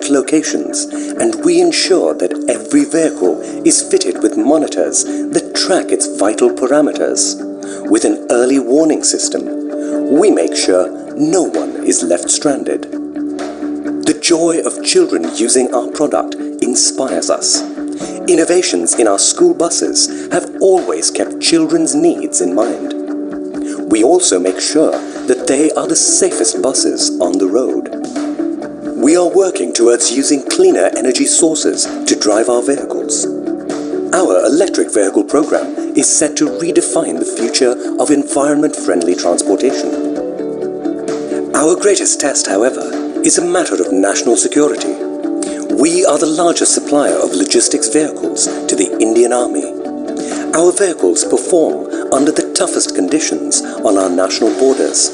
remote locations, and we ensure that every vehicle is fitted with monitors that track its vital parameters. With an early warning system, we make sure no one is left stranded. The joy of children using our product inspires us. Innovations in our school buses have always kept children's needs in mind. We also make sure that they are the safest buses on the road. We are working towards using cleaner energy sources to drive our vehicles. Our electric vehicle program is set to redefine the future of environment-friendly transportation. Our greatest test, however, is a matter of national security. We are the largest supplier of logistics vehicles to the Indian Army. Our vehicles perform under the toughest conditions on our national borders.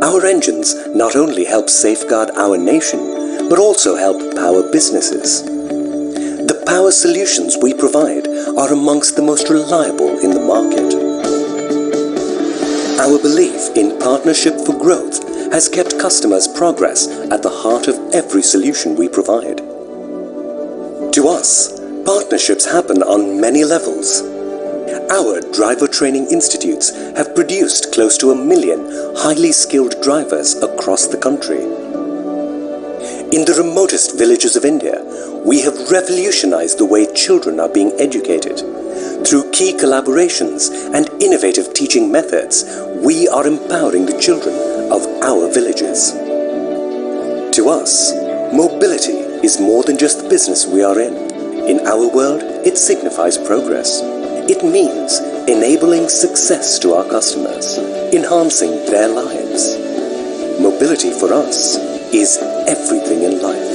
Our engines not only help safeguard our nation, but also help power businesses. The power solutions we provide are amongst the most reliable in the market. Our belief in partnership for growth has kept customers' progress at the heart of every solution we provide. To us, partnerships happen on many levels. Our driver training institutes have produced close to 1 million highly skilled drivers across the country. In the remotest villages of India, we have revolutionized the way children are being educated. Through key collaborations and innovative teaching methods, we are empowering the children of our villages. To us, mobility is more than just the business we are in. In our world, it signifies progress. It means enabling success to our customers, enhancing their lives. Mobility for us is everything in life.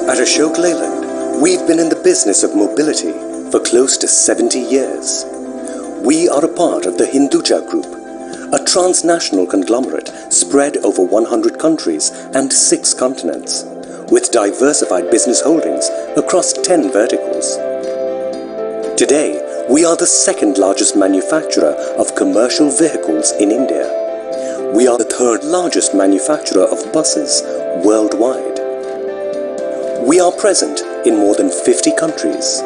At Ashok Leyland, we've been in the business of mobility for close to 70 years. We are a part of the Hinduja Group, a transnational conglomerate spread over 100 countries and 6 continents, with diversified business holdings across 10 verticals. Today, we are the second largest manufacturer of commercial vehicles in India. We are the third largest manufacturer of buses worldwide. We are present in more than 50 countries,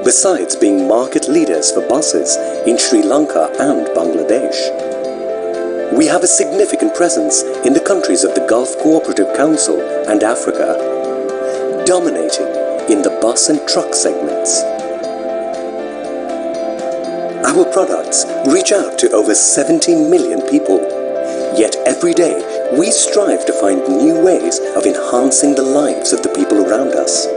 besides being market leaders for buses in Sri Lanka and Bangladesh. We have a significant presence in the countries of the Gulf Cooperative Council and Africa, dominating in the bus and truck segments. Our products reach out to over 70 million people, yet every day we strive to find new ways of enhancing the lives of the people around us.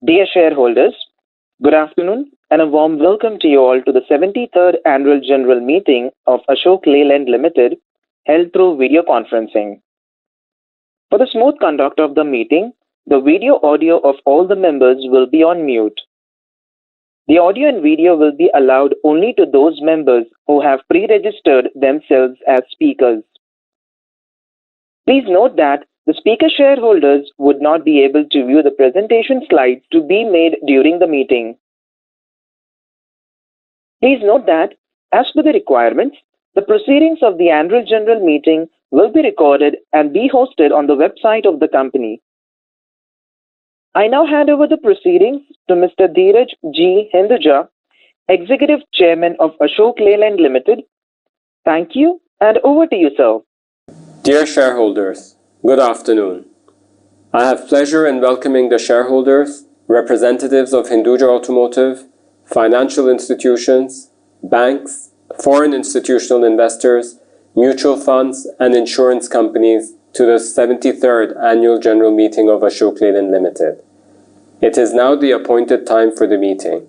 Dear shareholders, good afternoon and a warm welcome to you all to the 73rd Annual General Meeting of Ashok Leyland Limited, held through video conferencing. For the smooth conduct of the meeting, the video audio of all the members will be on mute. The audio and video will be allowed only to those members who have pre-registered themselves as speakers. Please note that the speaker shareholders would not be able to view the presentation slides to be made during the meeting. Please note that, as per the requirements, the proceedings of the Annual General Meeting will be recorded and be hosted on the website of the company. I now hand over the proceedings to Mr. Dheeraj G. Hinduja, Executive Chairman of Ashok Leyland Limited. Thank you, and over to you, sir. Dear shareholders, good afternoon. I have pleasure in welcoming the shareholders, representatives of Hinduja Automotive, financial institutions, banks, foreign institutional investors, mutual funds, and insurance companies to the 73rd Annual General Meeting of Ashok Leyland Limited. It is now the appointed time for the meeting.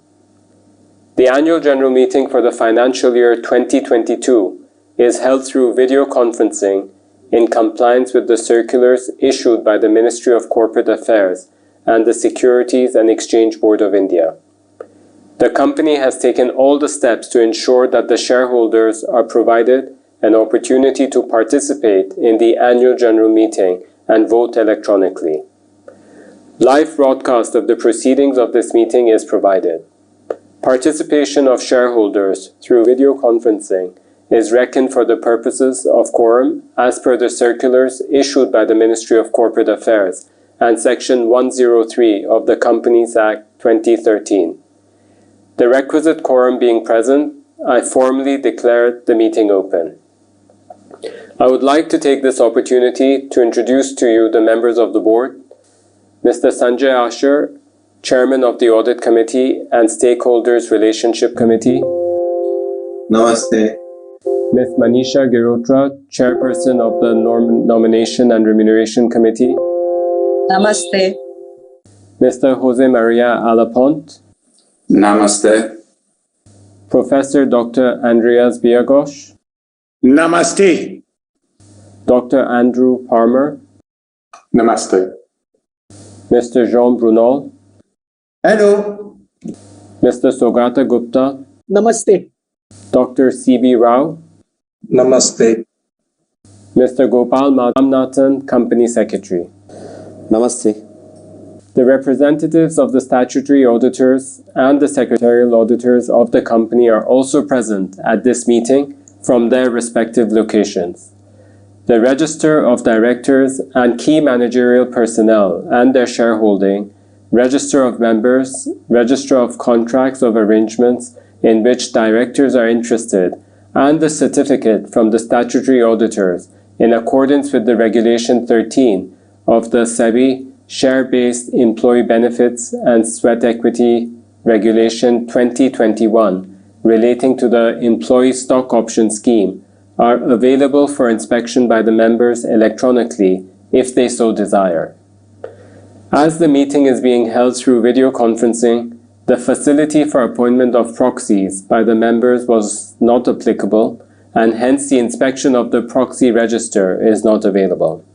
The Annual General Meeting for the financial year 2022 is held through video conferencing in compliance with the circulars issued by the Ministry of Corporate Affairs and the Securities and Exchange Board of India. The company has taken all the steps to ensure that the shareholders are provided an opportunity to participate in the Annual General Meeting and vote electronically. Live broadcast of the proceedings of this meeting is provided. Participation of shareholders through video conferencing is reckoned for the purposes of quorum as per the circulars issued by the Ministry of Corporate Affairs and Section 103 of the Companies Act 2013. The requisite quorum being present, I formally declare the meeting open. I would like to take this opportunity to introduce to you the members of the board, Mr. Sanjay Asher, Chairman of the Audit Committee and Stakeholders Relationship Committee. Namaste. Ms. Manisha Girotra, Chairperson of the Nomination and Remuneration Committee. Namaste. Mr. Jose Maria Alapont. Namaste. Professor Dr. Andreas Biagosh. Namaste. Dr. Andrew Palmer. Namaste. Mr. Jean Brunel. Hello. Mr. Sogata Gupta. Namaste. Dr. C.B. Rao. Namaste. Mr. Gopal Madhamnathan, Company Secretary. Namaste. The representatives of the statutory auditors and the secretarial auditors of the company are also present at this meeting from their respective locations. The register of directors and key managerial personnel and their shareholding, register of members, register of contracts of arrangements in which directors are interested, and the certificate from the statutory auditors in accordance with the Regulation 13 of the SEBI Share-Based Employee Benefits and Sweat Equity Regulation 2021 relating to the Employee Stock Option Scheme are available for inspection by the members electronically if they so desire. As the meeting is being held through video conferencing, the facility for appointment of proxies by the members was not applicable, and hence the inspection of the proxy register is not available.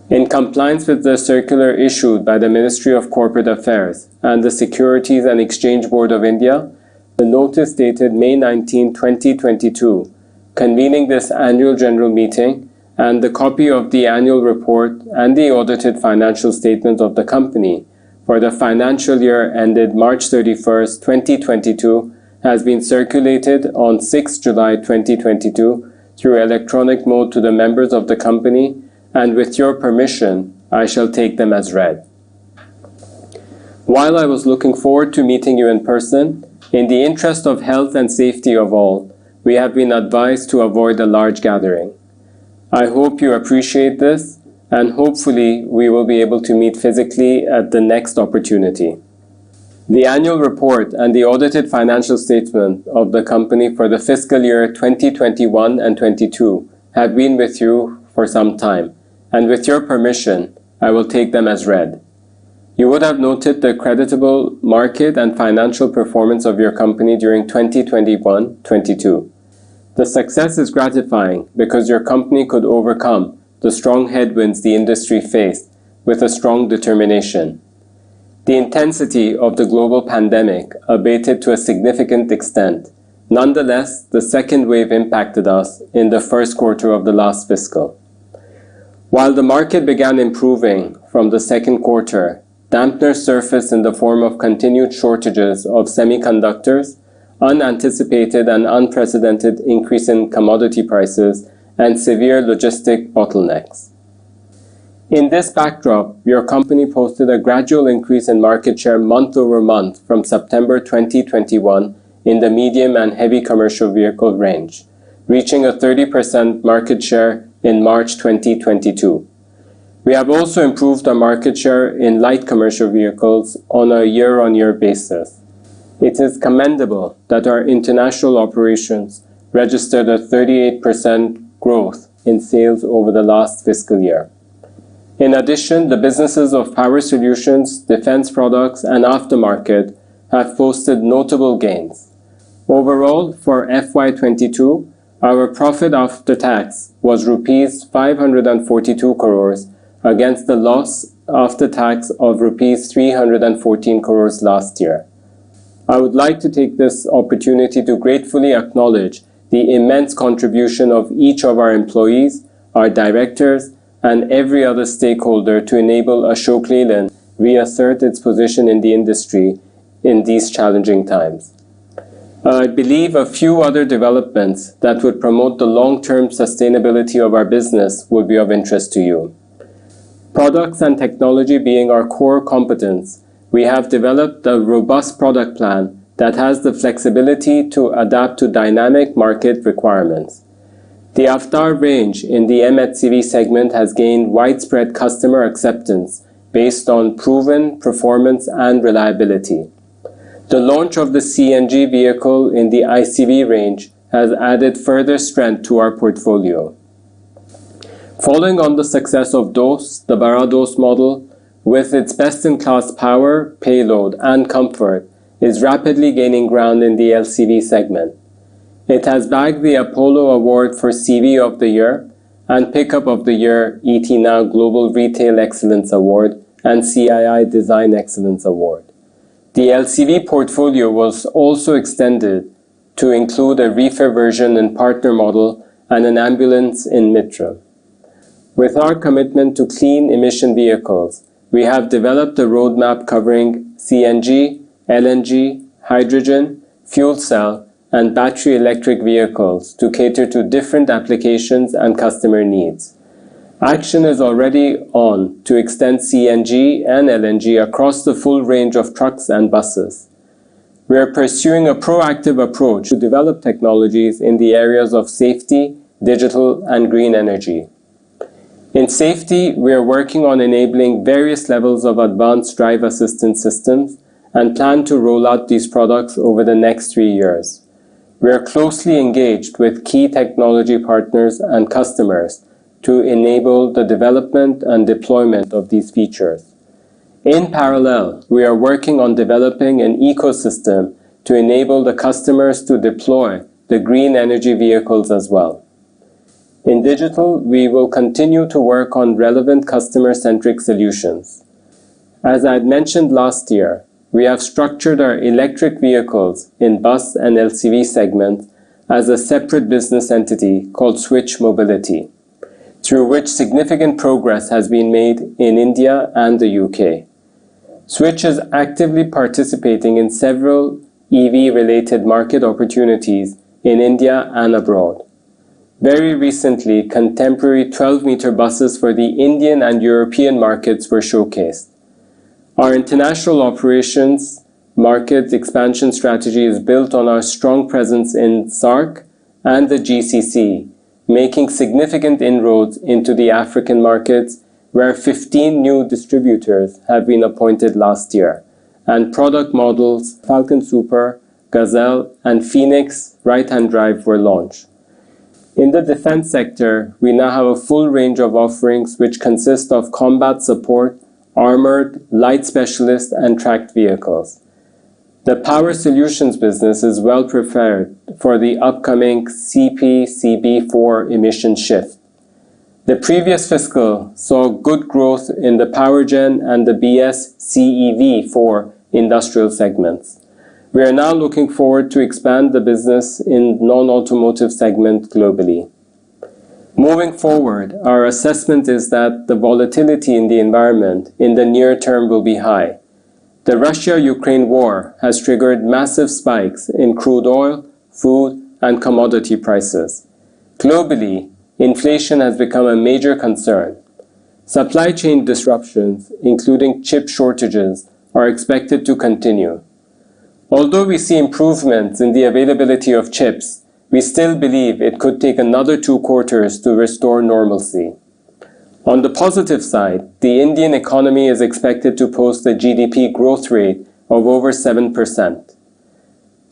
In compliance with the circular issued by the Ministry of Corporate Affairs and the Securities and Exchange Board of India, the notice dated May 19, 2022, convening this annual general meeting, and the copy of the annual report and the audited financial statements of the company for the financial year ended March 31st, 2022 has been circulated on 6 July 2022 through electronic mode to the members of the company, and with your permission, I shall take them as read. While I was looking forward to meeting you in person, in the interest of health and safety of all, we have been advised to avoid a large gathering. I hope you appreciate this, and hopefully we will be able to meet physically at the next opportunity. The annual report and the audited financial statement of the company for the fiscal year 2021 and 22 have been with you for some time, and with your permission, I will take them as read. You would have noted the creditable market and financial performance of your company during 2021-22. The success is gratifying because your company could overcome the strong headwinds the industry faced with a strong determination. The intensity of the global pandemic abated to a significant extent. Nonetheless, the second wave impacted us in the first quarter of the last fiscal. While the market began improving from the second quarter, dampeners surfaced in the form of continued shortages of semiconductors, unanticipated and unprecedented increase in commodity prices, and severe logistic bottlenecks. In this backdrop, your company posted a gradual increase in market share month over month from September 2021 in the medium and heavy commercial vehicle range, reaching a 30% market share in March 2022. We have also improved our market share in light commercial vehicles on a year-on-year basis. It is commendable that our international operations registered a 38% growth in sales over the last fiscal year. In addition, the businesses of Power Solutions, Defense Products, and Aftermarket have posted notable gains. Overall, for FY22, our profit after tax was Rs 542 crores against the loss after tax of Rs 314 crores last year. I would like to take this opportunity to gratefully acknowledge the immense contribution of each of our employees, our directors, and every other stakeholder to enable Ashok Leyland reassert its position in the industry in these challenging times. I believe a few other developments that would promote the long-term sustainability of our business would be of interest to you. Products and technology being our core competence, we have developed a robust product plan that has the flexibility to adapt to dynamic market requirements. The Avtar range in the MHCV segment has gained widespread customer acceptance based on proven performance and reliability. The launch of the CNG vehicle in the ICV range has added further strength to our portfolio. Following on the success of DOS, the Barados model, with its best-in-class power, payload, and comfort, is rapidly gaining ground in the LCV segment. It has bagged the Apollo Award for CV of the Year and Pickup of the Year ET Now Global Retail Excellence Award and CII Design Excellence Award. The LCV portfolio was also extended to include a reefer version and partner model and an ambulance in Mitra. With our commitment to clean emission vehicles, we have developed a roadmap covering CNG, LNG, hydrogen, fuel cell, and battery electric vehicles to cater to different applications and customer needs. Action is already on to extend CNG and LNG across the full range of trucks and buses. We are pursuing a proactive approach to develop technologies in the areas of safety, digital, and green energy. In safety, we are working on enabling various levels of advanced drive assistance systems and plan to roll out these products over the next 3 years. We are closely engaged with key technology partners and customers to enable the development and deployment of these features. In parallel, we are working on developing an ecosystem to enable the customers to deploy the green energy vehicles as well. In digital, we will continue to work on relevant customer-centric solutions. As I had mentioned last year, we have structured our electric vehicles in bus and LCV segments as a separate business entity called Switch Mobility, through which significant progress has been made in India and the UK. Switch is actively participating in several EV-related market opportunities in India and abroad. Very recently, contemporary 12-meter buses for the Indian and European markets were showcased. Our international operations market expansion strategy is built on our strong presence in SAARC and the GCC, making significant inroads into the African markets, where 15 new distributors have been appointed last year, and product models Falcon Super, Gazelle, and Phoenix right-hand drive were launched. In the defense sector, we now have a full range of offerings which consist of combat support, armored, light specialist, and tracked vehicles. The Power Solutions business is well prepared for the upcoming CP/CB4 emission shift. The previous fiscal saw good growth in the Power Gen and the BS/CEV4 industrial segments. We are now looking forward to expand the business in non-automotive segment globally. Moving forward, our assessment is that the volatility in the environment in the near term will be high. The Russia-Ukraine war has triggered massive spikes in crude oil, food, and commodity prices. Globally, inflation has become a major concern. Supply chain disruptions, including chip shortages, are expected to continue. Although we see improvements in the availability of chips, we still believe it could take another 2 quarters to restore normalcy. On the positive side, the Indian economy is expected to post a GDP growth rate of over 7%.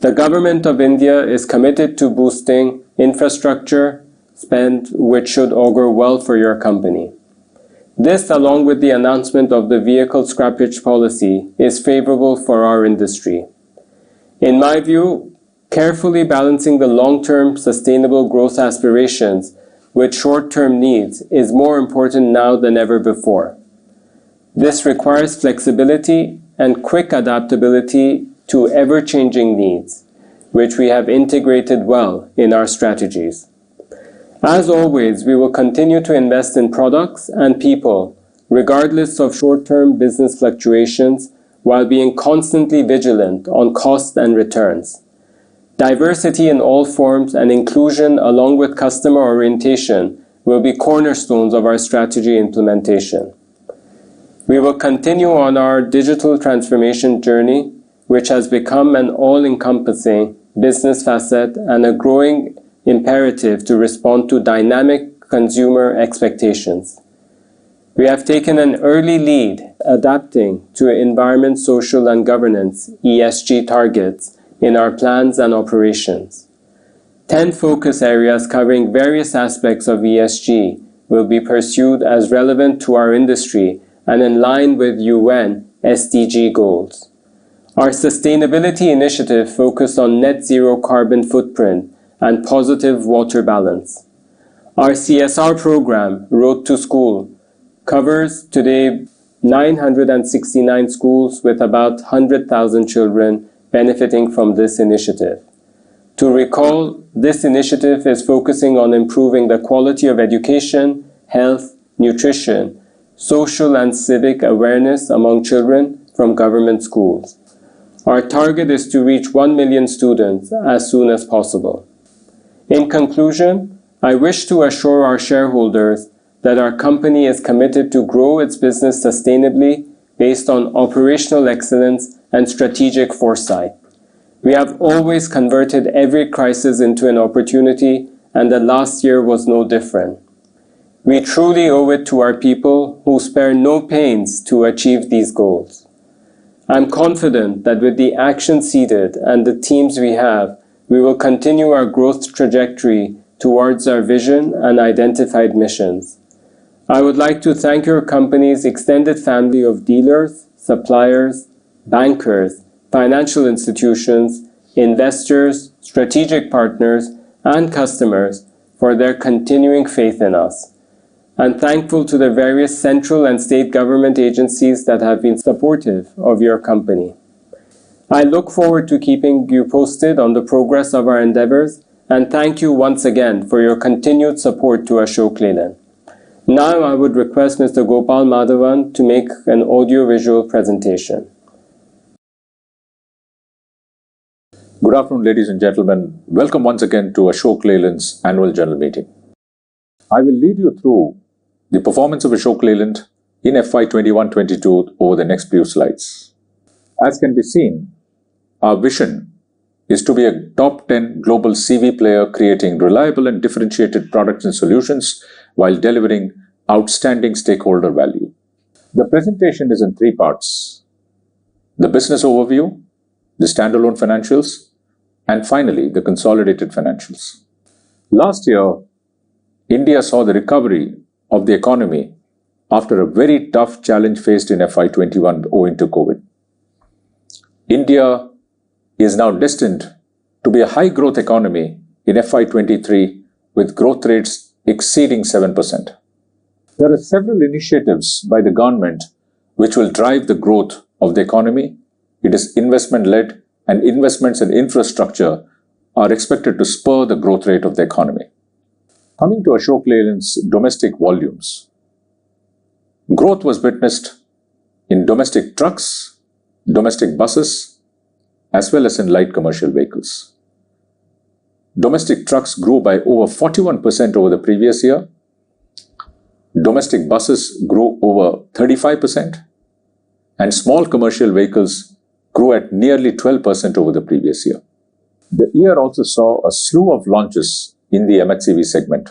The government of India is committed to boosting infrastructure spend, which should augur well for your company. This, along with the announcement of the vehicle scrappage policy, is favorable for our industry. In my view, carefully balancing the long-term sustainable growth aspirations with short-term needs is more important now than ever before. This requires flexibility and quick adaptability to ever-changing needs, which we have integrated well in our strategies. As always, we will continue to invest in products and people, regardless of short-term business fluctuations, while being constantly vigilant on cost and returns. Diversity in all forms and inclusion, along with customer orientation, will be cornerstones of our strategy implementation. We will continue on our digital transformation journey, which has become an all-encompassing business facet and a growing imperative to respond to dynamic consumer expectations. We have taken an early lead adapting to environment, social and governance (ESG) targets in our plans and operations. 10 focus areas covering various aspects of ESG will be pursued as relevant to our industry and in line with UN SDG goals. Our sustainability initiative focused on net zero carbon footprint and positive water balance. Our CSR program, Road to School, covers today 969 schools with about 100,000 children benefiting from this initiative. To recall, this initiative is focusing on improving the quality of education, health, nutrition, social and civic awareness among children from government schools. Our target is to reach 1 million students as soon as possible. In conclusion, I wish to assure our shareholders that our company is committed to grow its business sustainably based on operational excellence and strategic foresight. We have always converted every crisis into an opportunity, and the last year was no different. We truly owe it to our people who spare no pains to achieve these goals. I'm confident that with the action seeded and the teams we have, we will continue our growth trajectory towards our vision and identified missions. I would like to thank your company's extended family of dealers, suppliers, bankers, financial institutions, investors, strategic partners, and customers for their continuing faith in us. I'm thankful to the various central and state government agencies that have been supportive of your company. I look forward to keeping you posted on the progress of our endeavors, and thank you once again for your continued support to Ashok Leyland. Now I would request Mr. Gopal Madhavan to make an audio-visual presentation. Good afternoon, ladies and gentlemen. Welcome once again to Ashok Leyland's annual general meeting. I will lead you through the performance of Ashok Leyland in FY 21-22 over the next few slides. As can be seen, our vision is to be a top 10 global CV player creating reliable and differentiated products and solutions while delivering outstanding stakeholder value. The presentation is in 3 parts: the business overview, the standalone financials, and finally the consolidated financials. Last year, India saw the recovery of the economy after a very tough challenge faced in FY 21 owing to COVID. India is now destined to be a high-growth economy in FY 23 with growth rates exceeding 7%. There are several initiatives by the government which will drive the growth of the economy. It is investment-led, and investments in infrastructure are expected to spur the growth rate of the economy. Coming to Ashok Leyland's domestic volumes, growth was witnessed in domestic trucks, domestic buses, as well as in light commercial vehicles. Domestic trucks grew by over 41% over the previous year. Domestic buses grew over 35%, and small commercial vehicles grew at nearly 12% over the previous year. The year also saw a slew of launches in the MHCV segment,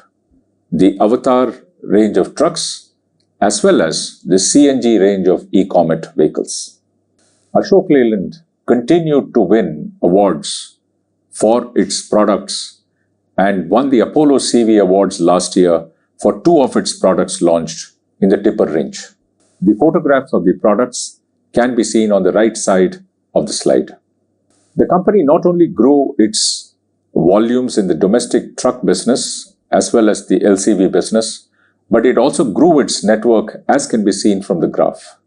the Avatar range of trucks, as well as the CNG range of e-comet vehicles. Ashok Leyland continued to win awards for its products and won the Apollo CV Awards last year for 2 of its products launched in the tipper range. The photographs of the products can be seen on the right side of the slide. The company not only grew its volumes in the domestic truck business as well as the LCV business, but it also grew its network, as can be seen from the graph.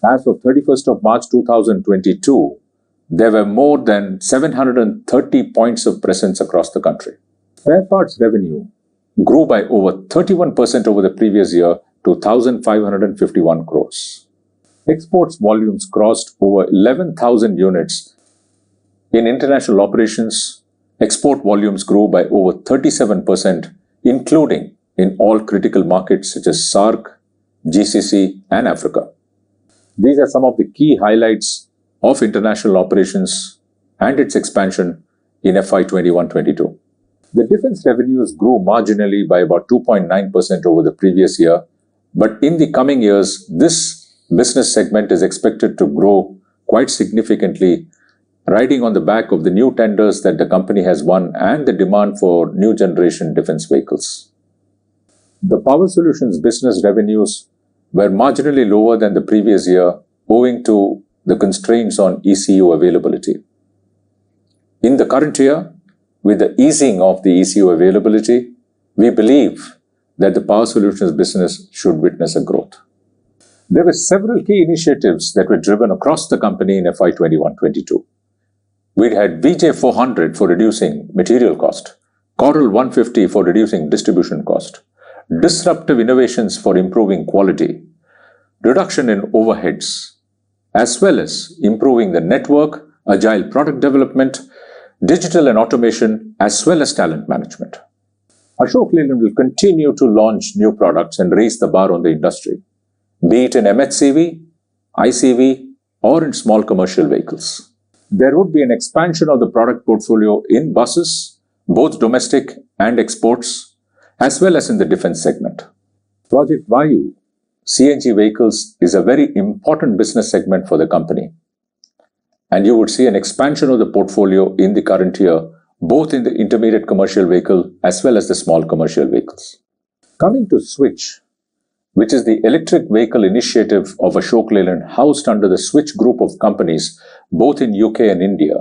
As of 31st of March 2022, there were more than 730 points of presence across the country. Spare parts revenue grew by over 31% over the previous year to 1,551 crores. Exports volumes crossed over 11,000 units. In international operations, export volumes grew by over 37%, including in all critical markets such as SAARC, GCC, and Africa. These are some of the key highlights of international operations and its expansion in FY 21-22. The defense revenues grew marginally by about 2.9% over the previous year, but in the coming years, this business segment is expected to grow quite significantly, riding on the back of the new tenders that the company has won and the demand for new generation defense vehicles. The Power Solutions business revenues were marginally lower than the previous year owing to the constraints on ECU availability. In the current year, with the easing of the ECU availability, we believe that the Power Solutions business should witness a growth. There were several key initiatives that were driven across the company in FY 21-22. We had VJ400 for reducing material cost, Coral 150 for reducing distribution cost, disruptive innovations for improving quality, reduction in overheads, as well as improving the network, agile product development, digital and automation, as well as talent management. Ashok Leyland will continue to launch new products and raise the bar on the industry, be it in MHCV, ICV, or in small commercial vehicles. There would be an expansion of the product portfolio in buses, both domestic and exports, as well as in the defense segment. Project Vayu, CNG vehicles, is a very important business segment for the company. And you would see an expansion of the portfolio in the current year, both in the intermediate commercial vehicle as well as the small commercial vehicles. Coming to Switch, which is the electric vehicle initiative of Ashok Leyland housed under the Switch group of companies, both in UK and India.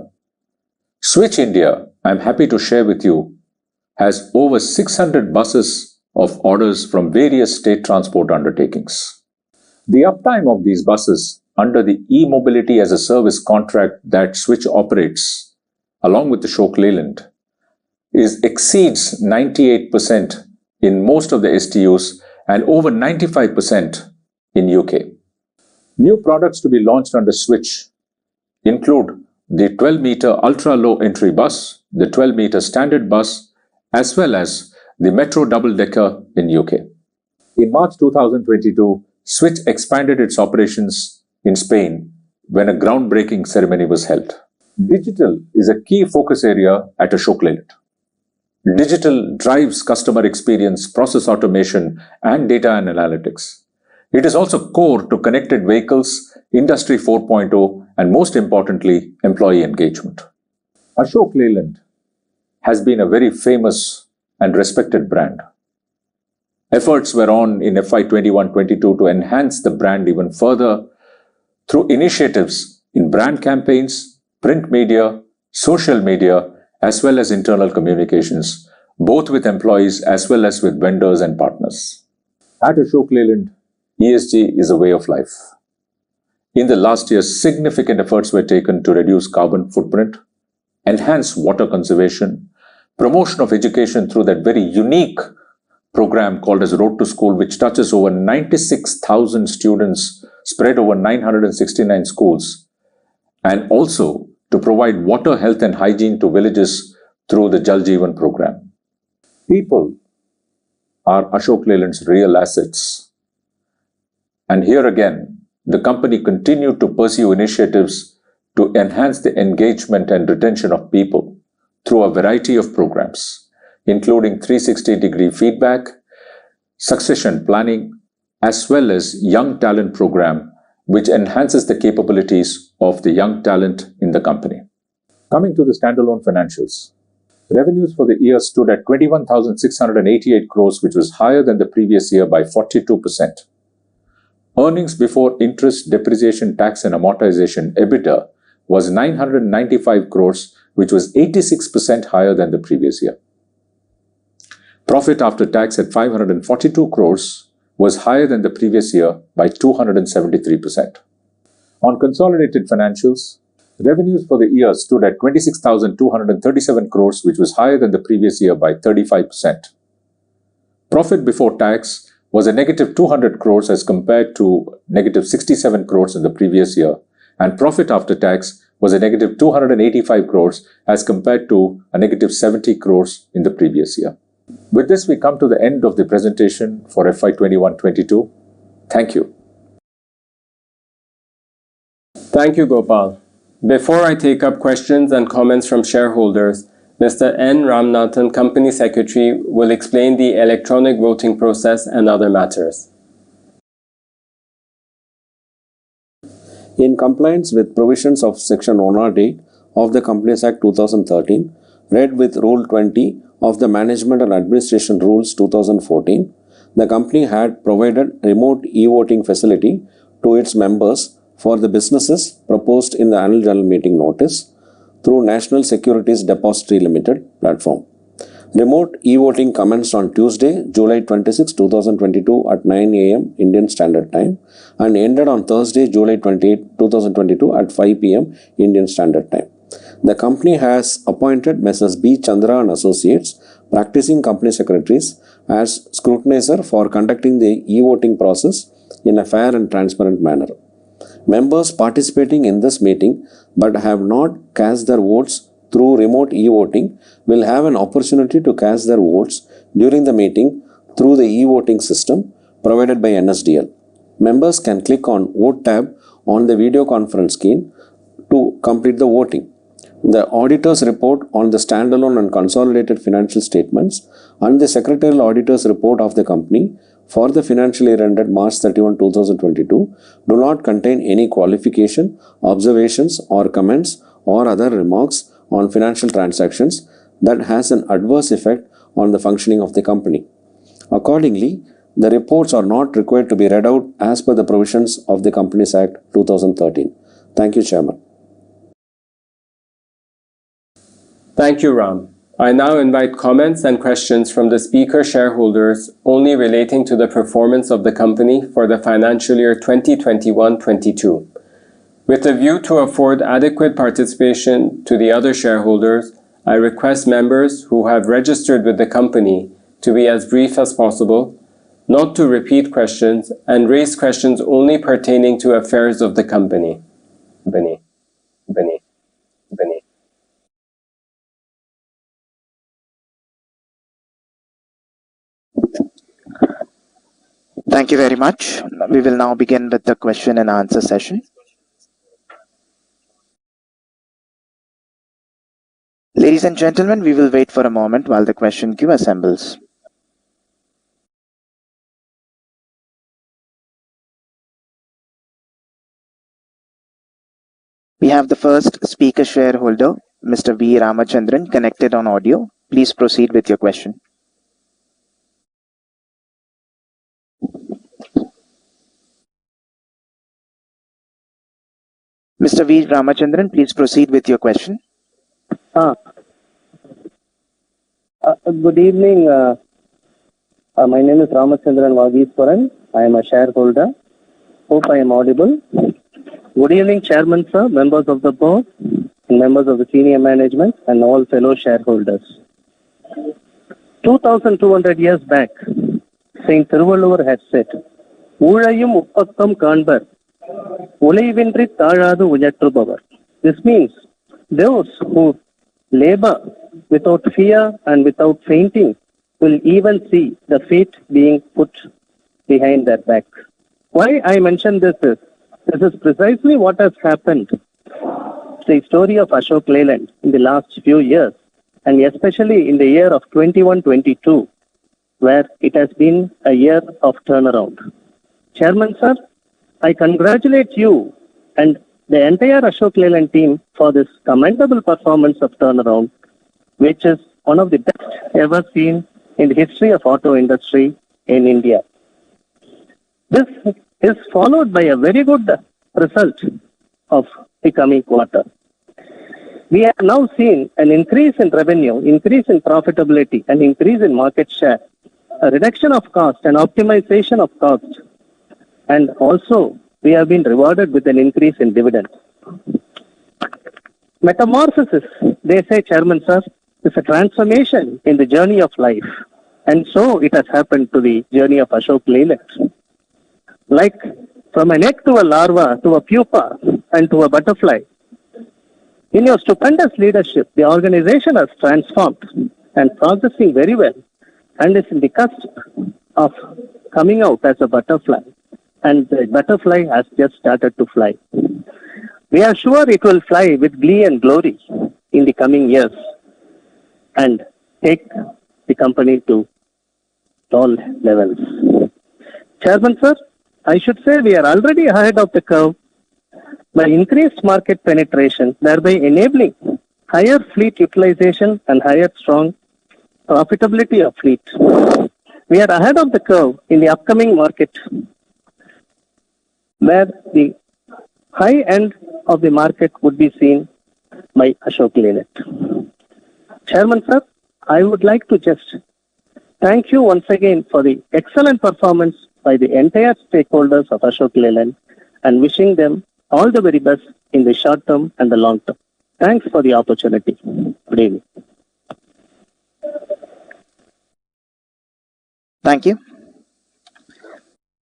Switch India, I'm happy to share with you, has over 600 buses of orders from various state transport undertakings. The uptime of these buses under the e-mobility as a service contract that Switch operates, along with Ashok Leyland, exceeds 98% in most of the STUs and over 95% in UK. New products to be launched under Switch include the 12-meter ultra-low entry bus, the 12-meter standard bus, as well as the Metro double-decker in UK. In March 2022, Switch expanded its operations in Spain when a groundbreaking ceremony was held. Digital is a key focus area at Ashok Leyland. Digital drives customer experience, process automation, and data and analytics. It is also core to connected vehicles, Industry 4.0, and most importantly, employee engagement. Ashok Leyland has been a very famous and respected brand. Efforts were on in FY 21-22 to enhance the brand even further through initiatives in brand campaigns, print media, social media, as well as internal communications, both with employees as well as with vendors and partners. At Ashok Leyland, ESG is a way of life. In the last year, significant efforts were taken to reduce carbon footprint, enhance water conservation, promotion of education through that very unique program called as Road to School, which touches over 96,000 students spread over 969 schools, and also to provide water, health and hygiene to villages through the Jal Jeevan program. People are Ashok Leyland's real assets. And here again, the company continued to pursue initiatives to enhance the engagement and retention of people through a variety of programs, including 360-degree feedback, succession planning, as well as Young Talent Program, which enhances the capabilities of the young talent in the company. Coming to the standalone financials, revenues for the year stood at 21,688 crores, which was higher than the previous year by 42%. Earnings before interest, depreciation, tax and amortization, EBITDA, was 995 crores, which was 86% higher than the previous year. Profit after tax at 542 crores was higher than the previous year by 273%. On consolidated financials, revenues for the year stood at 26,237 crores, which was higher than the previous year by 35%. Profit before tax was a negative 200 crores as compared to negative 67 crores in the previous year, and profit after tax was a negative 285 crores as compared to a negative 70 crores in the previous year. With this, we come to the end of the presentation for FY21-22. Thank you. Thank you, Gopal. Before I take up questions and comments from shareholders, Mr. N. Ramnathan, Company Secretary, will explain the electronic voting process and other matters. In compliance with provisions of Section 108 of the Companies Act 2013, read with Rule 20 of the Management and Administration Rules 2014, the company had provided remote e-voting facility to its members for the businesses proposed in the Annual General Meeting notice through National Securities Depository Limited platform. Remote e-voting commenced on Tuesday, July 26, 2022 at 9 a.m. Indian Standard Time and ended on Thursday, July 28, 2022 at 5 p.m. Indian Standard Time. The company has appointed Messrs. B. Chandra and Associates, practicing company secretaries, as scrutinizer for conducting the e-voting process in a fair and transparent manner. Members participating in this meeting but have not cast their votes through remote e-voting will have an opportunity to cast their votes during the meeting through the e-voting system provided by NSDL. Members can click on Vote tab on the video conference screen to complete the voting. The auditor's report on the standalone and consolidated financial statements and the secretarial auditor's report of the company for the financial year ended March 31, 2022 do not contain any qualification, observations or comments or other remarks on financial transactions that has an adverse effect on the functioning of the company. Accordingly, the reports are not required to be read out as per the provisions of the Companies Act 2013. Thank you, Chairman. Thank you, Ram. I now invite comments and questions from the speaker shareholders only relating to the performance of the company for the financial year 2021-22. With a view to afford adequate participation to the other shareholders, I request members who have registered with the company to be as brief as possible, not to repeat questions, and raise questions only pertaining to affairs of the company. Thank you very much. We will now begin with the question and answer session. Ladies and gentlemen, we will wait for a moment while the question queue assembles. We have the first speaker shareholder, Mr. V. Ramachandran, connected on audio. Please proceed with your question. Mr. V. Ramachandran, please proceed with your question. Good evening. My name is Ramachandran Vagiswaran. I am a shareholder. Hope I am audible. Good evening, Chairman, sir, members of the board, and members of the senior management, and all fellow shareholders. 2,200 years back, Saint Thiruvalluvar had said, "Uzhayum uppakam kanbar, உழைவின்றி தாழாது உயற்றுபவர்." This means those who labor without fear and without fainting will even see the fate being put behind their back. Why I mention this is precisely what has happened the story of Ashok Leyland in the last few years, and especially in the year of 21-22, where it has been a year of turnaround. Chairman, sir, I congratulate you and the entire Ashok Leyland team for this commendable performance of turnaround, which is one of the best ever seen in the history of auto industry in India. This is followed by a very good result of the coming quarter. We have now seen an increase in revenue, increase in profitability, and increase in market share, a reduction of cost and optimization of cost, and also we have been rewarded with an increase in dividend. Metamorphosis, they say, Chairman sir, is a transformation in the journey of life, and so it has happened to the journey of Ashok Leyland. Like from an egg to a larva, to a pupa, and to a butterfly. In your stupendous leadership, the organization has transformed and progressing very well, and is in the cusp of coming out as a butterfly. And the butterfly has just started to fly. We are sure it will fly with glee and glory in the coming years and take the company to tall levels. Chairman sir, I should say we are already ahead of the curve by increased market penetration, thereby enabling higher fleet utilization and higher strong profitability of fleet. We are ahead of the curve in the upcoming market, where the high end of the market would be seen by Ashok Leyland. Chairman sir, I would like to just thank you once again for the excellent performance by the entire stakeholders of Ashok Leyland, and wishing them all the very best in the short term and the long term. Thanks for the opportunity. Good evening. Thank you.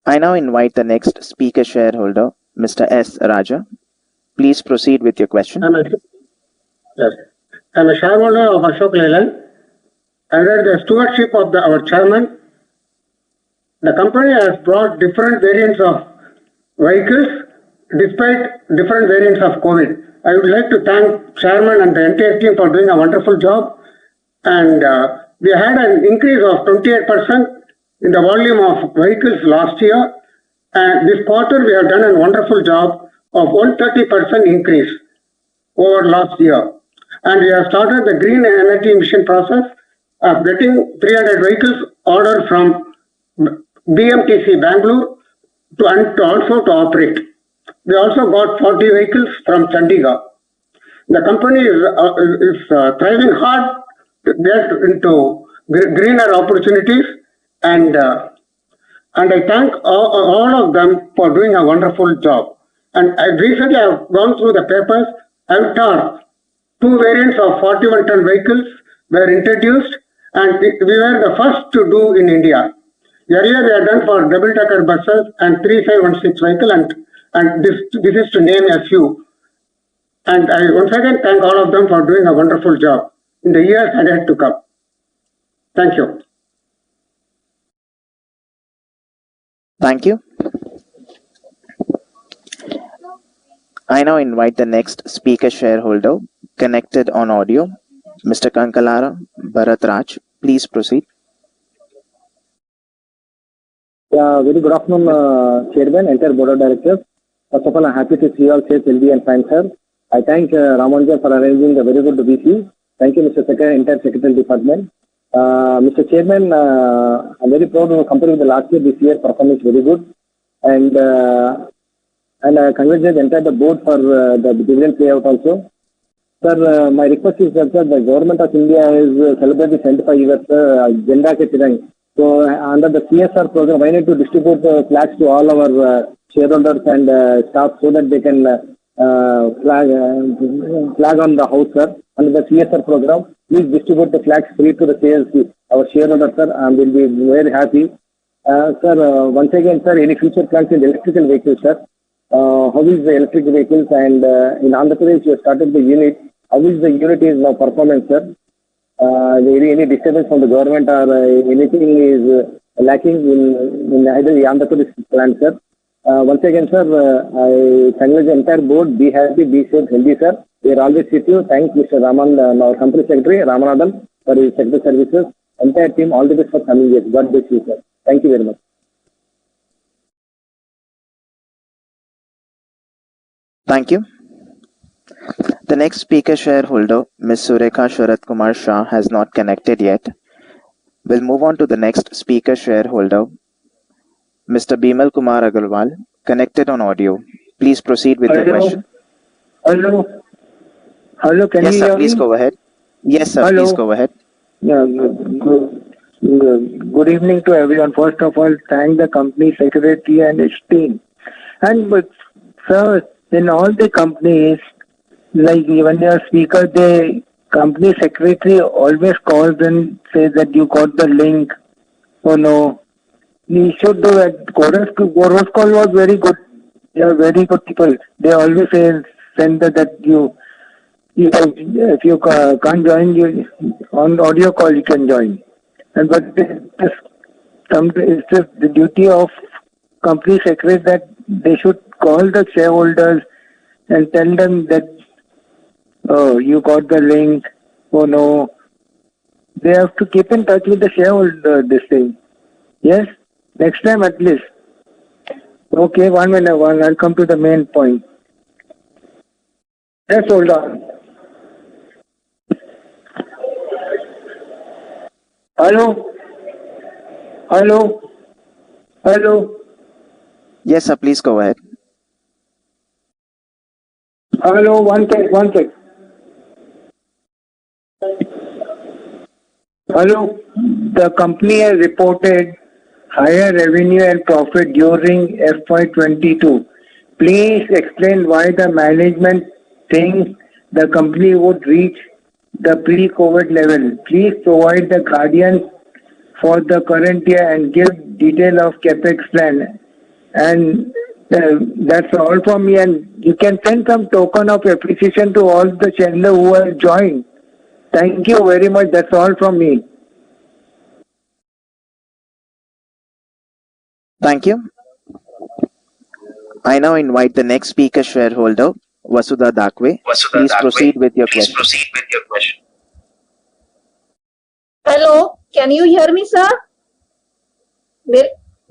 I now invite the next speaker shareholder, Mr. S. Raja. Please proceed with your question. I'm a shareholder of Ashok Leyland. Under the stewardship of our chairman, the company has brought different variants of vehicles despite different variants of COVID. I would like to thank chairman and the entire team for doing a wonderful job. And we had an increase of 28% in the volume of vehicles last year. And this quarter, we have done a wonderful job of 130% increase over last year. And we have started the green energy mission process of getting 300 vehicles ordered from BMTC Bangalore and also to operate. We also got 40 vehicles from Chandigarh. The company is thriving hard to get into greener opportunities, and I thank all of them for doing a wonderful job. And recently I have gone through the papers. Avatar, 2 variants of 41-ton vehicles were introduced, and we were the first to do in India. Earlier we had done for double-decker buses and 3516 vehicle, and this is to name a few. And I once again thank all of them for doing a wonderful job in the years ahead to come. Thank you. Thank you. I now invite the next speaker shareholder connected on audio, Mr. Kankalara Bharat Raj. Please proceed. Very good afternoon, Chairman, entire Board of Directors. First of all, I'm happy to see you all safe, healthy and fine, sir. I thank Ramanjan for arranging a very good VC. Thank you, Mr. Secretary, entire Secretary Department. Mr. Chairman, I'm very proud of the company with the last year. This year performance very good, and I congratulate the entire board for the dividend payout also. Sir, my request is that the government of India is celebrating 75 years agenda ke tirang. So under the CSR program, I need to distribute flags to all our shareholders and staff so that they can flag on the house, sir. Under the CSR program, please distribute the flags free to the sales, our shareholders, sir, and we'll be very happy. Sir, once again, sir, any future plans in electrical vehicles, sir? How is the electric vehicles, and in Andhra Pradesh you have started the unit. How is the unit is now performance, sir? Any disturbance from the government or anything is lacking in either the Andhra Pradesh plant, sir? Once again, sir, I congratulate the entire board. Be happy, be safe, healthy, sir. We are always with you. Thanks, Mr. Raman, our company secretary, Ramanathan, for his secretary services. Entire team, all the best for coming years. God bless you, sir. Thank you very much. Thank you. The next speaker shareholder, Ms. Surekha Sharat Kumar Shah, has not connected yet. We'll move on to the next speaker shareholder, Mr. Bimal Kumar Agarwal, connected on audio. Please proceed with your question. Hello. Hello, can Yes, you sir, hear please me? go ahead. Yes, sir, Hello. please go ahead. Yeah, good evening to everyone. First of all, thank the company secretary and its team. And but, sir, in all the companies, like when you are speaker, the company secretary always calls and says that you got the link. Oh no, we should do that. Chorus call was very good. They are very good people. They always say send that if you can't join, you on audio call you can join. And but it's just the duty of company secretary that they should call the shareholders and tell them that, oh, you got the link. Oh no, they have to keep in touch with the shareholder. This thing, yes. Next time at least. Okay, 1 minute. I'll come to the main point. Just hold on. Hello? Hello? Hello? Yes, sir, please go ahead. Hello, one sec. Hello? The company has reported higher revenue and profit during FY22. Please explain why the management thinks the company would reach the pre-COVID level. Please provide the guidance for the current year and give detail of Capex plan. And that's all from me. And you can send some token of appreciation to all the channel who have joined. Thank you very much. That's all from me. Thank you. I now invite the next speaker shareholder, Vasudha Dakwe. Please proceed with your question. Hello, can you hear me, sir?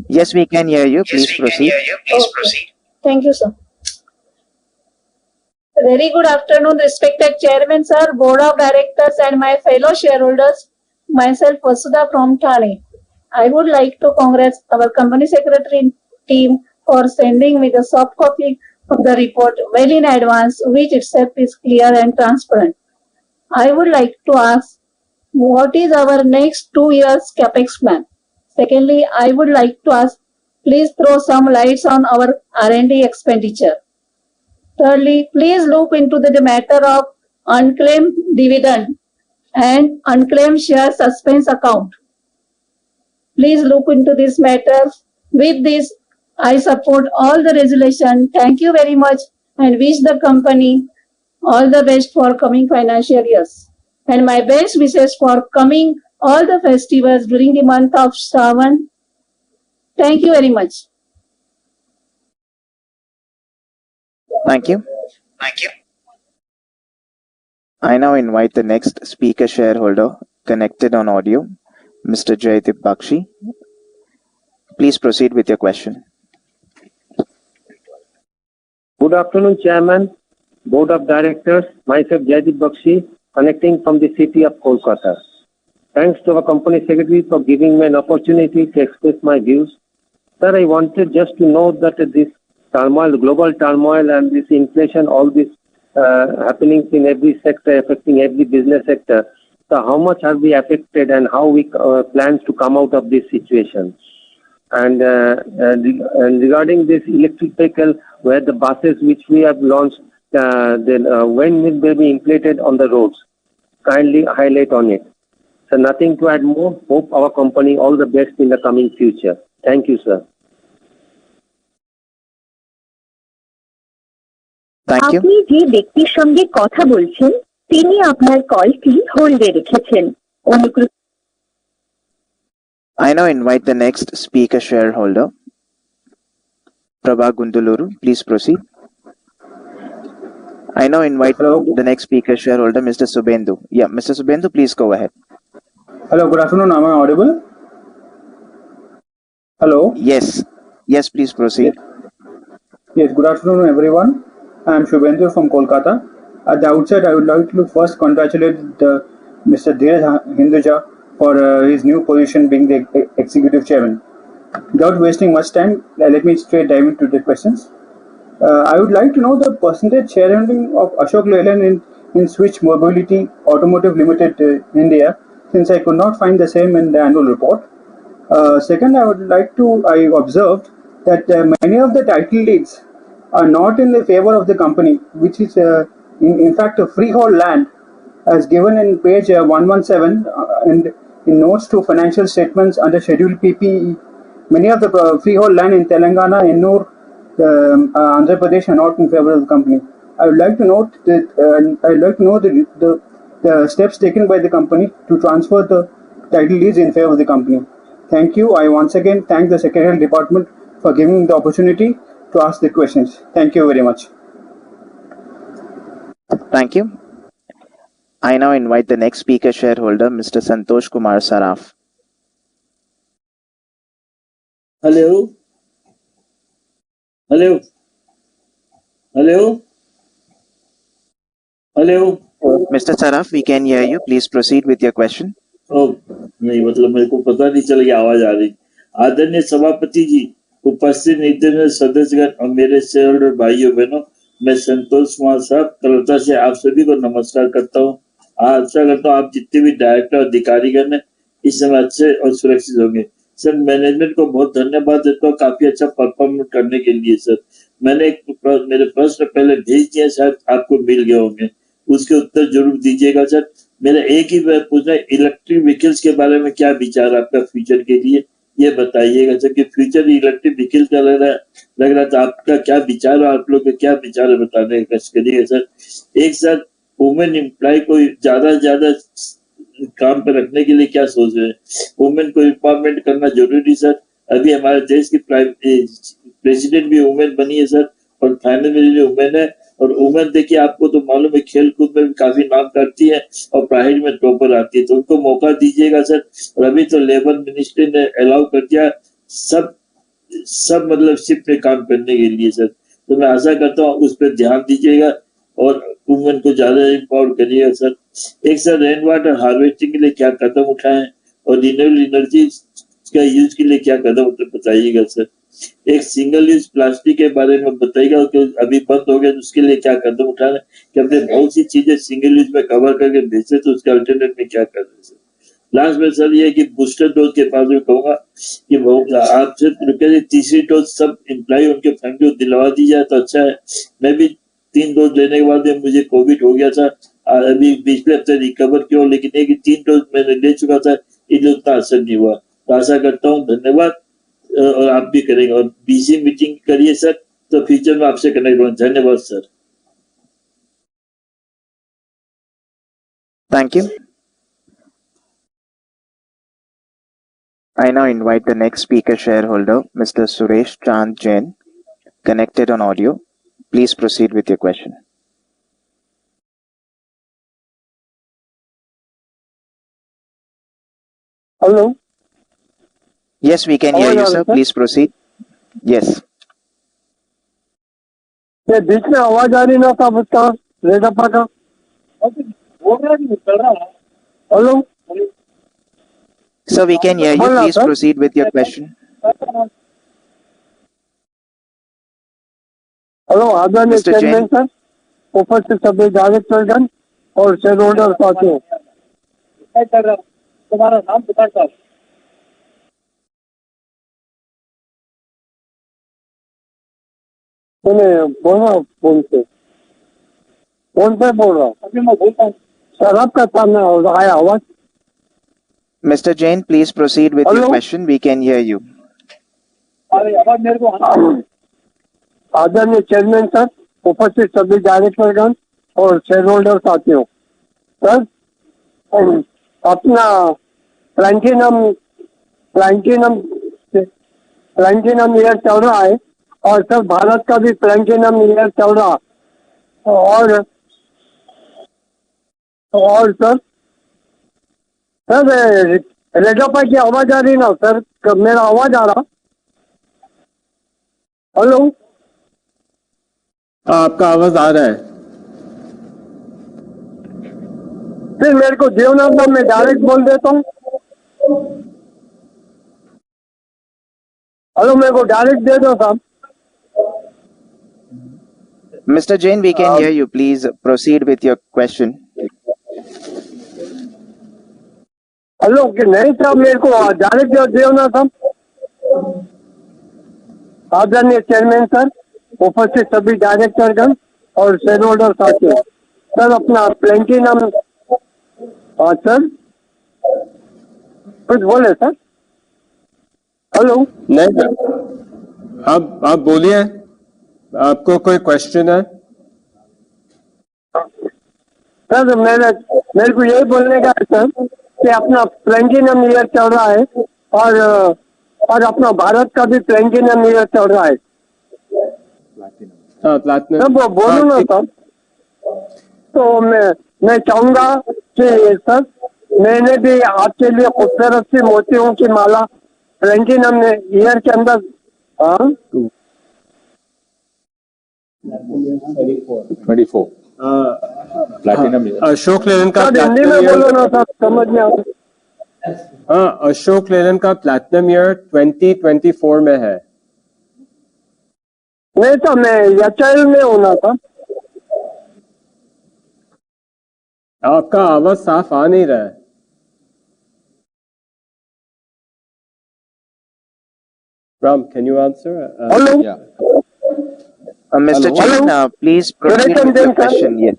Yes, we can hear you. Please proceed. Okay. Thank you, sir. Very good afternoon, respected Chairman, sir, Board of Directors, and my fellow shareholders. Myself, Vasudha from Thane. I would like to congratulate our company secretary team for sending me the soft copy of the report well in advance, which itself is clear and transparent. I would like to ask, what is our next 2 years Capex plan? Secondly, I would like to ask, please throw some lights on our R&D expenditure. Thirdly, please look into the matter of unclaimed dividend and unclaimed share suspense account. Please look into this matter. With this, I support all the resolution. Thank you very much and wish the company all the best for coming financial years. And my best wishes for coming all the festivals during the month of Shravan. Thank you very much. Thank you. I now invite the next speaker shareholder, connected on audio, Mr. Jaydeep Bakshi. Please proceed with your question. Good afternoon, Chairman, Board of Directors, myself Jaydeep Bakshi, connecting from the city of Kolkata. Thanks to our company secretary for giving me an opportunity to express my views. Sir, I wanted just to know that this turmoil, global turmoil and this inflation, all this happenings in every sector, affecting every business sector. So how much are we affected and how we plan to come out of this situation? And regarding this electric vehicle, where the buses which we have launched, when will they be implemented on the roads? Kindly highlight on it. So nothing to add more. Hope our company all the best in the coming future. Thank you, sir. Thank you. আপনি যে ব্যক্তির সঙ্গে কথা বলছেন তিনি আপনার কলটি হোল্ডে রেখেছেন। অনুগ্রহ I now invite the next speaker shareholder, Prabha Gunduluru. Please proceed. I now invite Hello. the next speaker shareholder, Mr. Subendu. Yeah, Mr. Subendu, please go ahead. Hello, good afternoon. Am I audible? Hello. Yes. Yes, please proceed. Yes, good afternoon, everyone. I am Shubhendu from Kolkata. At the outset, I would like to first congratulate Mr. Hinduja for his new position being the executive chairman. Without wasting much time, let me straight dive into the questions. I would like to know the percentage shareholding of Ashok Leyland in Switch Mobility Automotive Limited India, since I could not find the same in the annual report. Second, I observed that many of the title deeds are not in the favor of the company, which is in fact a freehold land, as given in page 117 and in notes to financial statements under Schedule PPE. Many of the freehold land in Telangana, Ennur, Andhra Pradesh are not in favor of the company. I would like to note that the steps taken by the company to transfer the title deeds in favor of the company. Thank you. I once again thank the Secretarial Department for giving me the opportunity to ask the questions. Thank you very much. Thank you. I now invite the next speaker shareholder, Mr. Santosh Kumar Saraf. Hello. Hello. Hello. Hello. Mr. Saraf, we can hear you. Please proceed with your question. नहीं मतलब मेरे को पता नहीं चला कि आवाज आ रही। आदरणीय सभापति जी, उपस्थित नीतिगण सदस्यगण और मेरे शेयरहोल्डर भाइयों बहनों, मैं संतोष कुमार साहब कलकत्ता से आप सभी को नमस्कार करता हूँ। आशा करता हूँ आप जितने भी डायरेक्टर अधिकारीगण हैं इस समय अच्छे और सुरक्षित होंगे। सर, मैनेजमेंट को बहुत धन्यवाद देता हूँ काफी अच्छा परफॉर्म करने के लिए। सर, मैंने मेरे प्रश्न पहले भेज दिए, शायद आपको मिल गए होंगे, उसके उत्तर जरूर दीजिएगा। सर, मेरा एक ही पूछना है, इलेक्ट्रिक व्हीकल्स के बारे में क्या विचार आपका फ्यूचर के लिए, ये बताइएगा सर, कि फ्यूचर इलेक्ट्रिक व्हीकल का लग रहा था, आपका क्या विचार है, आप लोग का क्या विचार है बताने का कष्ट करिएगा। सर, एक साथ वुमेन एम्प्लॉय को ज्यादा से ज्यादा काम पे रखने के लिए क्या सोच रहे हैं? वुमेन को एम्पावरमेंट करना जरूरी सर। अभी हमारे देश की प्रेसिडेंट भी वुमेन बनी है सर, और फाइनल मिनिस्टर वुमेन है। और वुमेन देखिए, आपको तो मालूम है खेल कूद में भी काफी नाम करती है और पढ़ाई में टॉपर आती है, तो उनको मौका दीजिएगा सर। और अभी तो लेबर मिनिस्ट्री ने अलाउ कर दिया सब मतलब शिफ्ट पे काम करने के लिए सर, तो मैं आशा करता हूँ उस पर ध्यान दीजिएगा और वुमेन को ज्यादा एम्पावर करिएगा सर। एक सर, रेन वाटर हार्वेस्टिंग के लिए क्या कदम उठाएं और रिन्यूएबल एनर्जी का यूज के लिए क्या कदम बताइएगा सर। एक सिंगल यूज प्लास्टिक के बारे में बताइएगा कि अभी बंद हो गया, तो उसके लिए क्या कदम उठाना, कि हमने बहुत सी चीजें सिंगल यूज में कवर करके भेजे, तो उसके अल्टरनेट में क्या कर रहे सर। लास्ट में सर ये कि बूस्टर डोज के बारे में कहूंगा कि आपसे तीसरी डोज सब एम्प्लॉय उनके फैमिली को दिलवा दी जाए तो अच्छा है। मैं भी 3 डोज लेने के बाद मुझे कोविड हो गया था, अभी पिछले हफ्ते रिकवर किया, लेकिन एक 3 डोज मैंने ले चुका था, इसलिए उतना असर नहीं हुआ। तो आशा करता हूँ धन्यवाद, और आप भी करेंगे और बीसी मीटिंग करिए सर, तो फ्यूचर में आपसे कनेक्ट होंगे। धन्यवाद sir. Thank you. I now invite the next speaker shareholder, Mr. Suresh Chand Jain, connected on audio. Please proceed with your question. Hello. Yes, we can hear you, sir. Please proceed. Yes. ये बीच में आवाज आ रही ना था उसका रेडअप का। Hello. Sir, we can hear you. Please proceed with your question. Hello, आदरणीय chairman sir, उपस्थित सभी डायरेक्टरगण और शेयर होल्डर साथियों, तुम्हारा नाम बता सर। बोल रहा हूँ फोन पे बोल रहा हूँ। अभी मैं बोलता हूँ सर, आपका सामने आया आवाज। Mr. Jain, please proceed with your question. We can hear you. आवाज मेरे को। आदरणीय चेयरमैन सर, उपस्थित सभी डायरेक्टरगण और शेयर होल्डर साथियों, सर अपना प्लैटिनम ईयर चल रहा है, और सर भारत का भी प्लैटिनम ईयर चल रहा, और सर रेडियो पर की आवाज आ रही ना सर, मेरा आवाज आ रहा? हेलो, आपका आवाज आ रहा है। फिर मेरे को देवनाथ में डायरेक्ट बोल देता हूँ। हेलो, मेरे को डायरेक्ट दे दो साहब। Mr. Jain, we can hear you. Please proceed with your question. Hello, कि नहीं साहब, मेरे को डायरेक्ट दो ना साहब। आदरणीय चेयरमैन सर, उपस्थित सभी डायरेक्टरगण और शेयर होल्डर साथियों, सर अपना प्लेटिनम, सर कुछ बोले सर? हेलो, नहीं, आप बोलिए, आपको कोई क्वेश्चन है? सर मेरे को यही बोलने का है सर कि अपना प्लेटिनम ईयर चल रहा है और अपना भारत का भी प्लेटिनम ईयर चल रहा है। प्लैटिनम। सर वो बोलूँ ना सर, तो मैं चाहूंगा कि सर मैंने भी आपके लिए खूबसूरत सी मोतियों की माला प्लेटिनम ईयर के अंदर 24 प्लैटिनम। अशोक लेलैंड का हिंदी में बोलो ना सर, समझ में आता। हाँ, अशोक लेलैंड का प्लैटिनम ईयर 2024 में है। नहीं तो मैं एचआईएल में होना था। आपका आवाज साफ आ नहीं रहा है। Ram, can you answer? Hello. Yeah. Mr. Jain, please proceed with your question. Yes.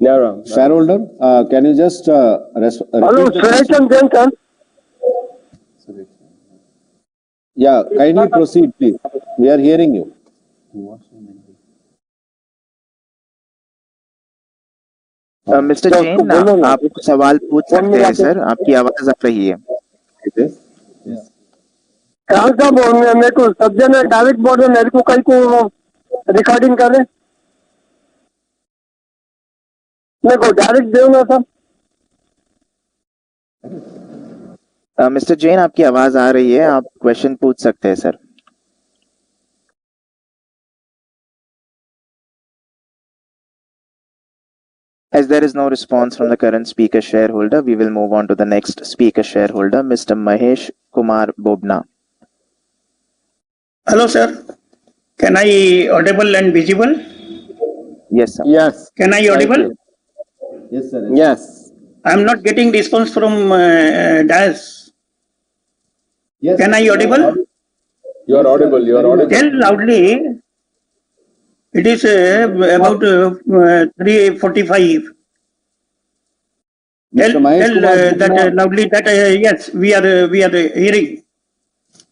No, Ram. Shareholder, can you just Hello, Suresh Jain. Yeah, kindly proceed, please. We are hearing you. Mr. Jain, आप सवाल पूछ सकते हैं sir, आपकी आवाज आ रही है। कहाँ का बोल रहे हैं? मेरे को सब जने डायरेक्ट बोल रहे, मेरे को कहीं को रिकॉर्डिंग कर रहे, मेरे को डायरेक्ट दे ना सर। मिस्टर जैन, आपकी आवाज आ रही है, आप क्वेश्चन पूछ सकते हैं sir. As there is no response from the current speaker shareholder, we will move on to the next speaker shareholder, Mr. Mahesh Kumar Bobna. Hello, sir. Can I audible and visible? Yes, sir. Yes. Can I audible? Yes, sir. Yes. I'm not getting response from DAS. Yes. Can I audible? You are audible. You are audible. Tell loudly. It is about 3:45. Tell that loudly that yes, we are hearing.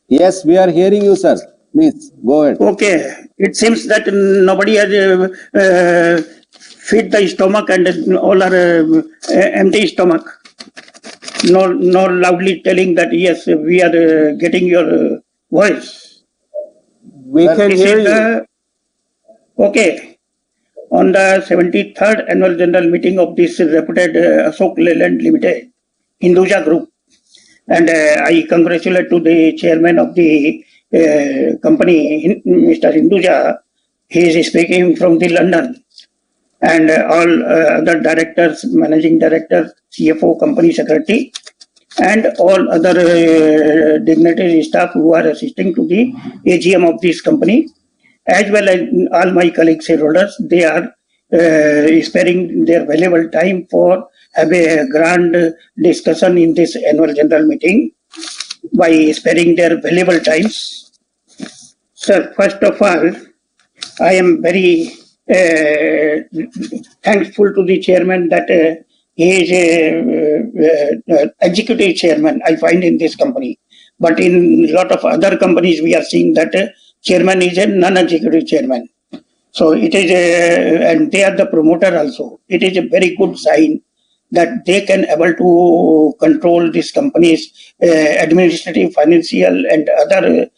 Yes, we are hearing you, sir. Please go ahead. Okay. It seems that nobody has feed the stomach and all are empty stomach. No loudly telling that yes, we are getting your voice. We can hear you. Okay. On the 73rd annual general meeting of this reputed Ashok Leyland Limited, Hinduja Group, and I congratulate to the chairman of the company, Mr. Hinduja. He is speaking from the London, and all other directors, managing director, CFO, company secretary, and all other dignitary staff who are assisting to the AGM of this company, as well as all my colleagues shareholders. They are sparing their valuable time for have a grand discussion in this annual general meeting by sparing their valuable times. Sir, first of all, I am very thankful to the chairman that he is a executive chairman, I find, in this company. But in a lot of other companies, we are seeing that chairman is a non-executive chairman. So it is and they are the promoter also. It is a very good sign that they can able to control this company's administrative, financial, and other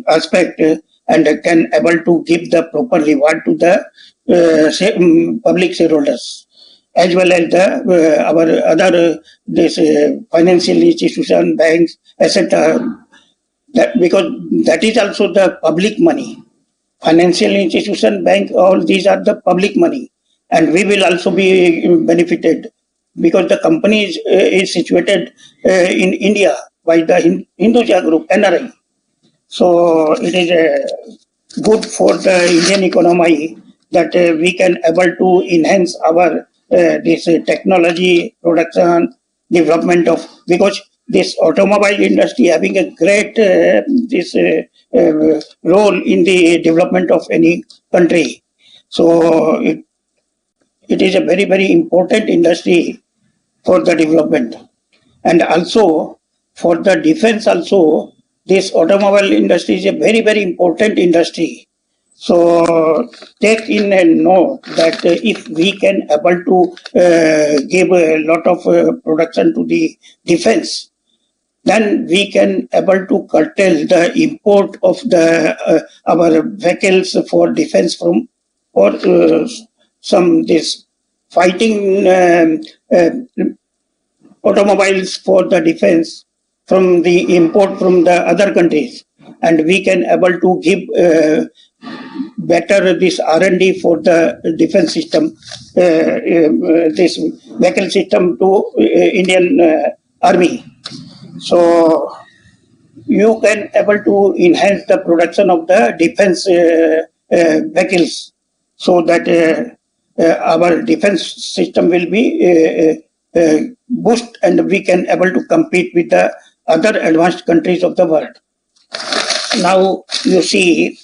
aspect and can able to give the proper reward to the public shareholders, as well as the our other this financial institution, banks, etc. That because that is also the public money. Financial institution, bank, all these are the public money, and we will also be benefited because the company is situated in India by the Hinduja Group, NRI. So it is good for the Indian economy that we can able to enhance our this technology production development of, because this automobile industry having a great this role in the development of any country. So it is a very, very important industry for the development. And also for the defense also, this automobile industry is a very, very important industry. So take in and know that if we can able to give a lot of production to the defense, then we can able to curtail the import of the our vehicles for defense from or some this fighting automobiles for the defense from the import from the other countries, and we can able to give better this R&D for the defense system, this vehicle system to Indian Army. So you can able to enhance the production of the defense vehicles, so that our defense system will be boost, and we can able to compete with the other advanced countries of the world. Now you see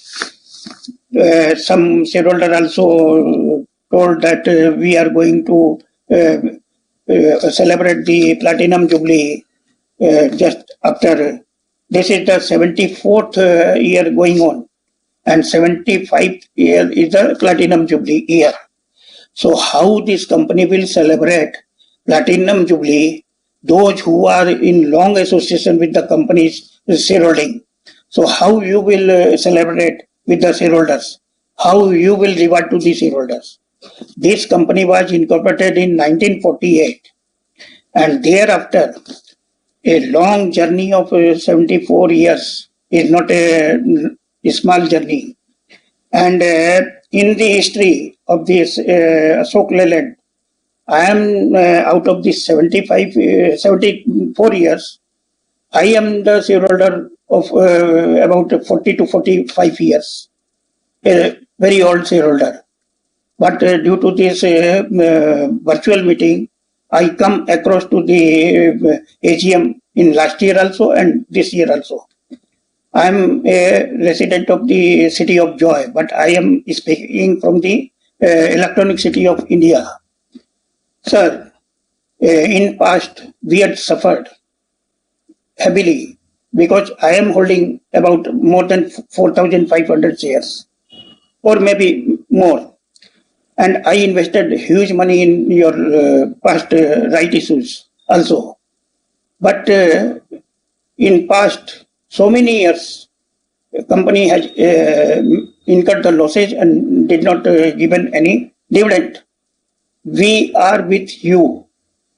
some shareholder also told that we are going to celebrate the Platinum Jubilee just after. This is the 74th year going on, and 75th year is the Platinum Jubilee year. So how this company will celebrate Platinum Jubilee, those who are in long association with the company's shareholding. So how you will celebrate with the shareholders? How you will reward to the shareholders? This company was incorporated in 1948, and thereafter a long journey of 74 years is not a small journey. And in the history of this Ashok Leyland, I am out of this 74 years, I am the shareholder of about 40 to 45 years, a very old shareholder. But due to this virtual meeting, I come across to the AGM in last year also and this year also. I am a resident of the city of Joy, but I am speaking from the electronic city of India. Sir, in past we had suffered heavily because I am holding about more than 4,500 shares or maybe more. And I invested huge money in your past right issues also. But in past so many years, the company has incurred the losses and did not given any dividend. We are with you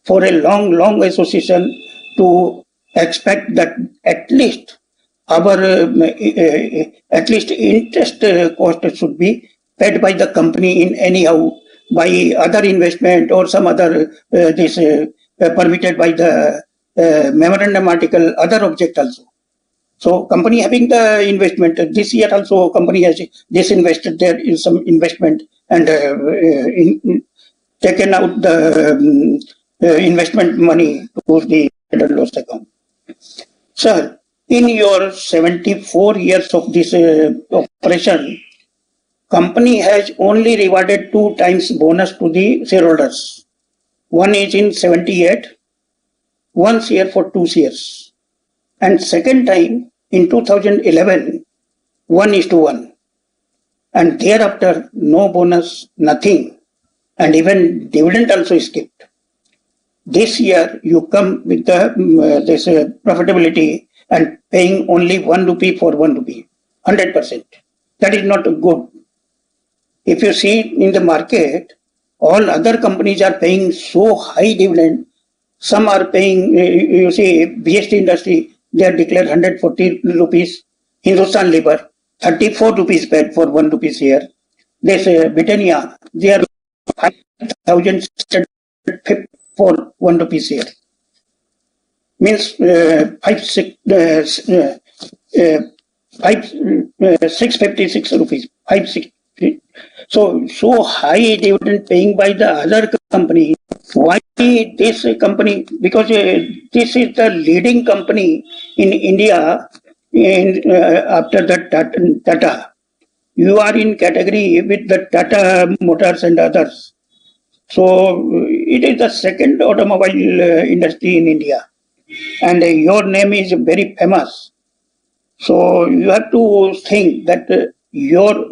for a long, long association to expect that at least our at least interest cost should be paid by the company in anyhow by other investment or some other this permitted by the memorandum article, other object also. So company having the investment this year also, company has disinvested there in some investment and taken out the investment money to the loss account. Sir, in your 74 years of this operation, company has only rewarded 2 times bonus to the shareholders. One is in 78, once year for 2 years. And second time in 2011, 1:1. And thereafter, no bonus, nothing. And even dividend also skipped. This year, you come with the this profitability and paying only 1 rupee for 1 rupee, 100%. That is not good. If you see in the market, all other companies are paying so high dividend. Some are paying, you see, BST industry, they are declared 140 rupees. Hindustan Lever, 34 rupees paid for 1 rupee share. This Britannia, they are 5,650 for 1 rupee share. Means 656 rupees. 560. So high dividend paying by the other company. Why this company? Because this is the leading company in India. After the Tata, you are in category with the Tata Motors and others. So it is the second automobile industry in India, and your name is very famous. So you have to think that your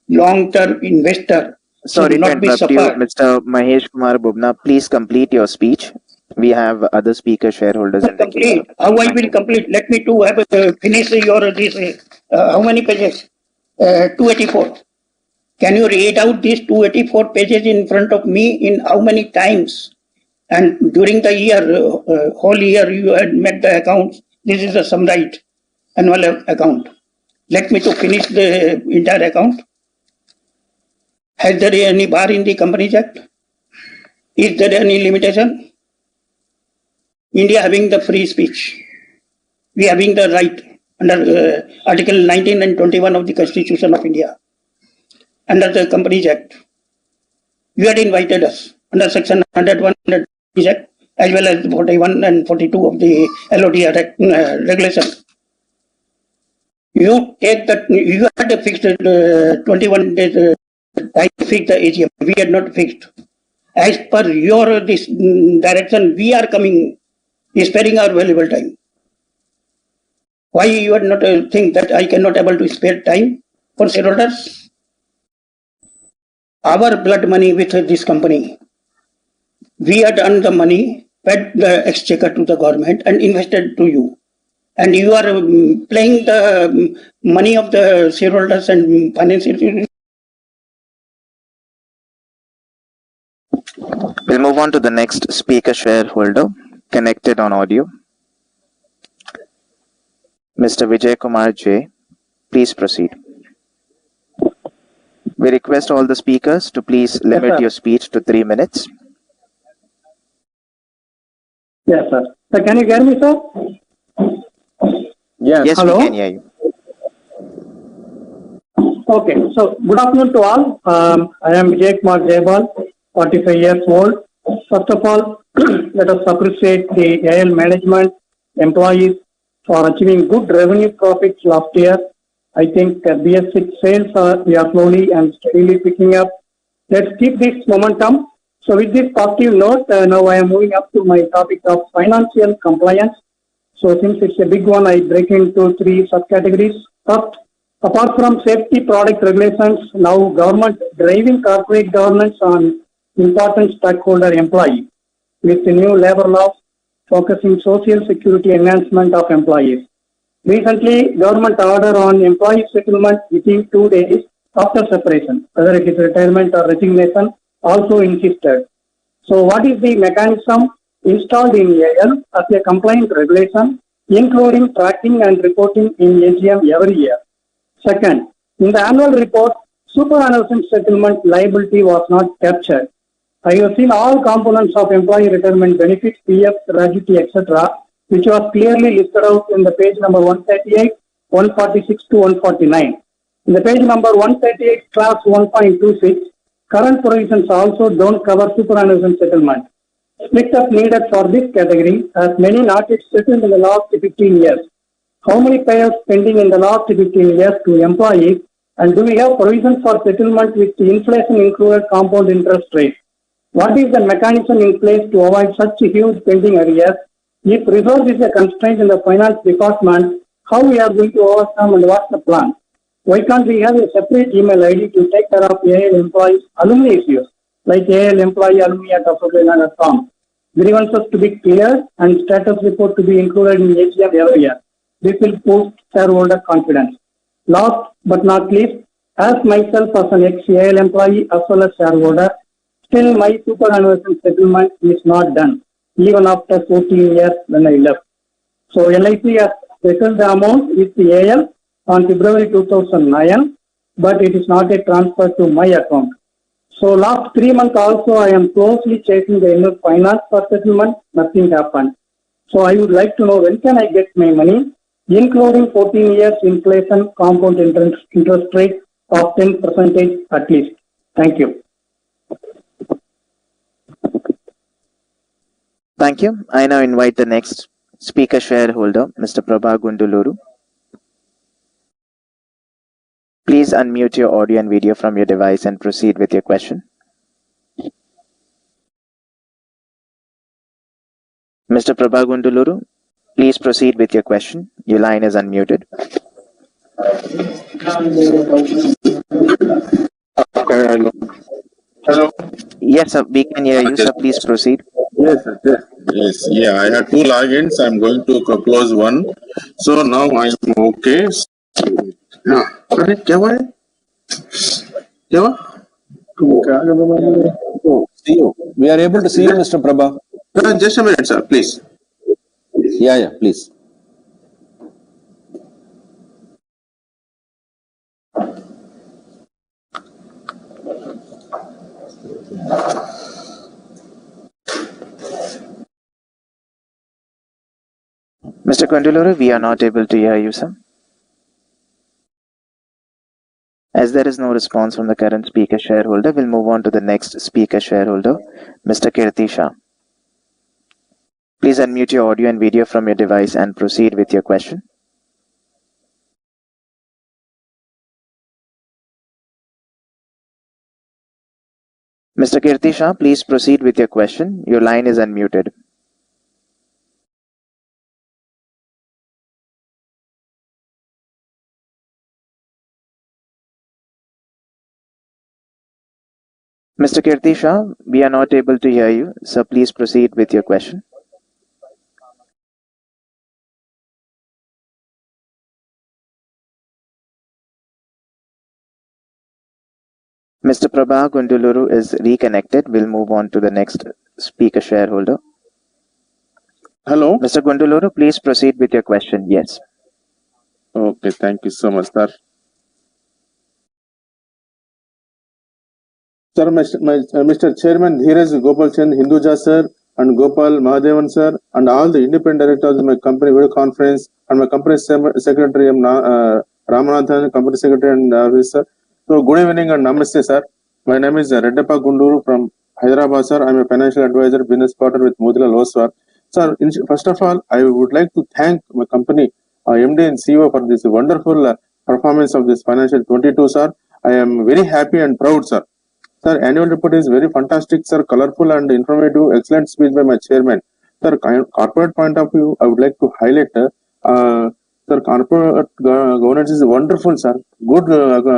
long-term investor Sorry should to not be interrupt you, suffered. Mr. Mahesh Kumar Bubna. Please complete your speech. We have other speaker shareholders in the queue. Complete. How I will complete? Let me to have finish your this. How many pages? 284. Can you read out these 284 pages in front of me in how many times? And during the year, whole year, you had met the accounts. This is a summarized annual account. Let me to finish the entire account. Has there any bar in the Companies Act? Is there any limitation? India having the free speech. We having the right under Article 19 and 21 of the Constitution of India. Under the Companies Act. You had invited us under Section 101 of the Act as well as 41 and 42 of the LOD regulation. You take that, you had a fixed 21 days time to fix the AGM. We had not fixed. As per your this direction, we are coming, sparing our valuable time. Why you are not think that I cannot able to spare time for shareholders? Our blood money with this company. We had earned the money, paid the exchequer to the government and invested to you. And you are playing the money of the shareholders and financial. We'll move on to the next speaker shareholder connected on audio. Mr. Vijay Kumar J. Please proceed. We request all the speakers to please limit your speech to 3 minutes. Yes, sir. So can you hear me, sir? Yes, Hello? we can hear you. Okay, so good afternoon to all. I am Vijay Kumar Jaybal, 45 years old. First of all, let us appreciate the AL management, employees for achieving good revenue profits last year. I think BS6 sales we are slowly and steadily picking up. Let's keep this momentum. So with this positive note, now I am moving up to my topic of financial compliance. So since it's a big one, I break into 3 subcategories. First, apart from safety product regulations, now government driving corporate governance on important stakeholder employees with the new labor laws focusing social security enhancement of employees. Recently, government order on employee settlement within 2 days after separation, whether it is retirement or resignation, also insisted. So what is the mechanism installed in AL as a compliant regulation, including tracking and reporting in AGM every year? Second, in the annual report, superannuation settlement liability was not captured. I have seen all components of employee retirement benefits, PF, gratuity, etc., which was clearly listed out in the page number 138, 146 to 149. In the page number 138, class 1.26, current provisions also don't cover superannuation settlement. Split up needed for this category as many not yet settled in the last 15 years. How many payouts pending in the last 15 years to employees, and do we have provision for settlement with the inflation included compound interest rate? What is the mechanism in place to avoid such huge pending arrears? If resource is a constraint in the finance department, how we are going to overcome and what's the plan? Why can't we have a separate email ID to take care of AL employees alumni issues, like AL employee alumni at AshokLeyland.com? Grievances to be cleared and status report to be included in AGM every year. This will boost shareholder confidence. Last but not least, as myself as an ex-AL employee as well as shareholder, still my superannuation settlement is not done, even after 14 years when I left. So LIC has settled the amount with the AL on February 2009, but it is not a transfer to my account. So last 3 months also I am closely checking the inner finance for settlement, nothing happened. So I would like to know when can I get my money, including 14 years inflation compound interest rate of 10% at least. Thank you. Thank you. I now invite the next speaker shareholder, Mr. Prabha Gunduluru. Please unmute your audio and video from your device and proceed with your question. Mr. Prabha Gunduluru, please proceed with your question. Your line is unmuted. Hello. Yes, sir, we can hear you, sir. Please proceed. Yes, sir. Yes. Yeah, I had 2 logins. I'm going to close one. So now I'm okay. Yeah. अरे क्या हुआ है? क्या हुआ? See you. We are able to see you, Mr. Prabha. Just a minute, sir, please. Yeah, please. Mr. Gunduluru, we are not able to hear you, sir. As there is no response from the current speaker shareholder, we'll move on to the next speaker shareholder, Mr. Kirti Shah. Please unmute your audio and video from your device and proceed with your question. Mr. Kirti Shah, please proceed with your question. Your line is unmuted. Mr. Kirti Shah, we are not able to hear you, so please proceed with your question. Mr. Prabha Gunduluru is reconnected. We'll move on to the next speaker shareholder. Hello. Mr. Gunduluru, please proceed with your question. Yes. Okay, thank you so much, sir. Sir, Mr. Chairman, here is Gopal Chand, Hinduja sir, and Gopal Mahadevan sir, and all the independent directors of my company video conference, and my company secretary, Ramanathan, company secretary and officer. So, good evening and namaste, sir. My name is Reddappa Gunduru from Hyderabad, sir. I am a financial advisor, business partner with Motilal Oswal. Sir, first of all, I would like to thank my company, MD and CEO, for this wonderful performance of this financial 22, sir. I am very happy and proud, sir. Sir, annual report is very fantastic, sir, colorful and informative. Excellent speech by my chairman. Sir, corporate point of view, I would like to highlight, sir, corporate governance is wonderful, sir. Good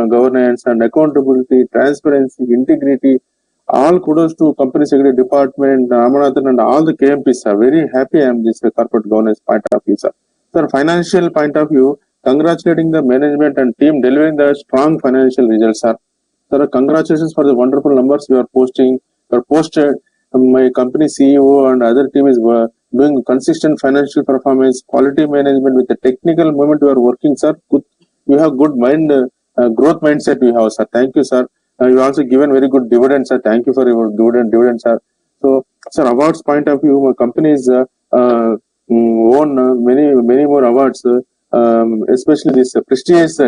governance and accountability, transparency, integrity. All kudos to company secretary department, Ramanathan and all the KMPs, sir. Very happy I am this corporate governance point of view, sir. Sir, financial point of view, congratulating the management and team delivering the strong financial results, sir. Sir, congratulations for the wonderful numbers you are posting. You are posted. My company CEO and other team is doing consistent financial performance, quality management with the technical movement you are working, sir. You have good mind, growth mindset you have, sir. Thank you, sir. You also given very good dividends, sir. Thank you for your dividends, sir. So, sir, awards point of view, my company is won many more awards, especially this prestigious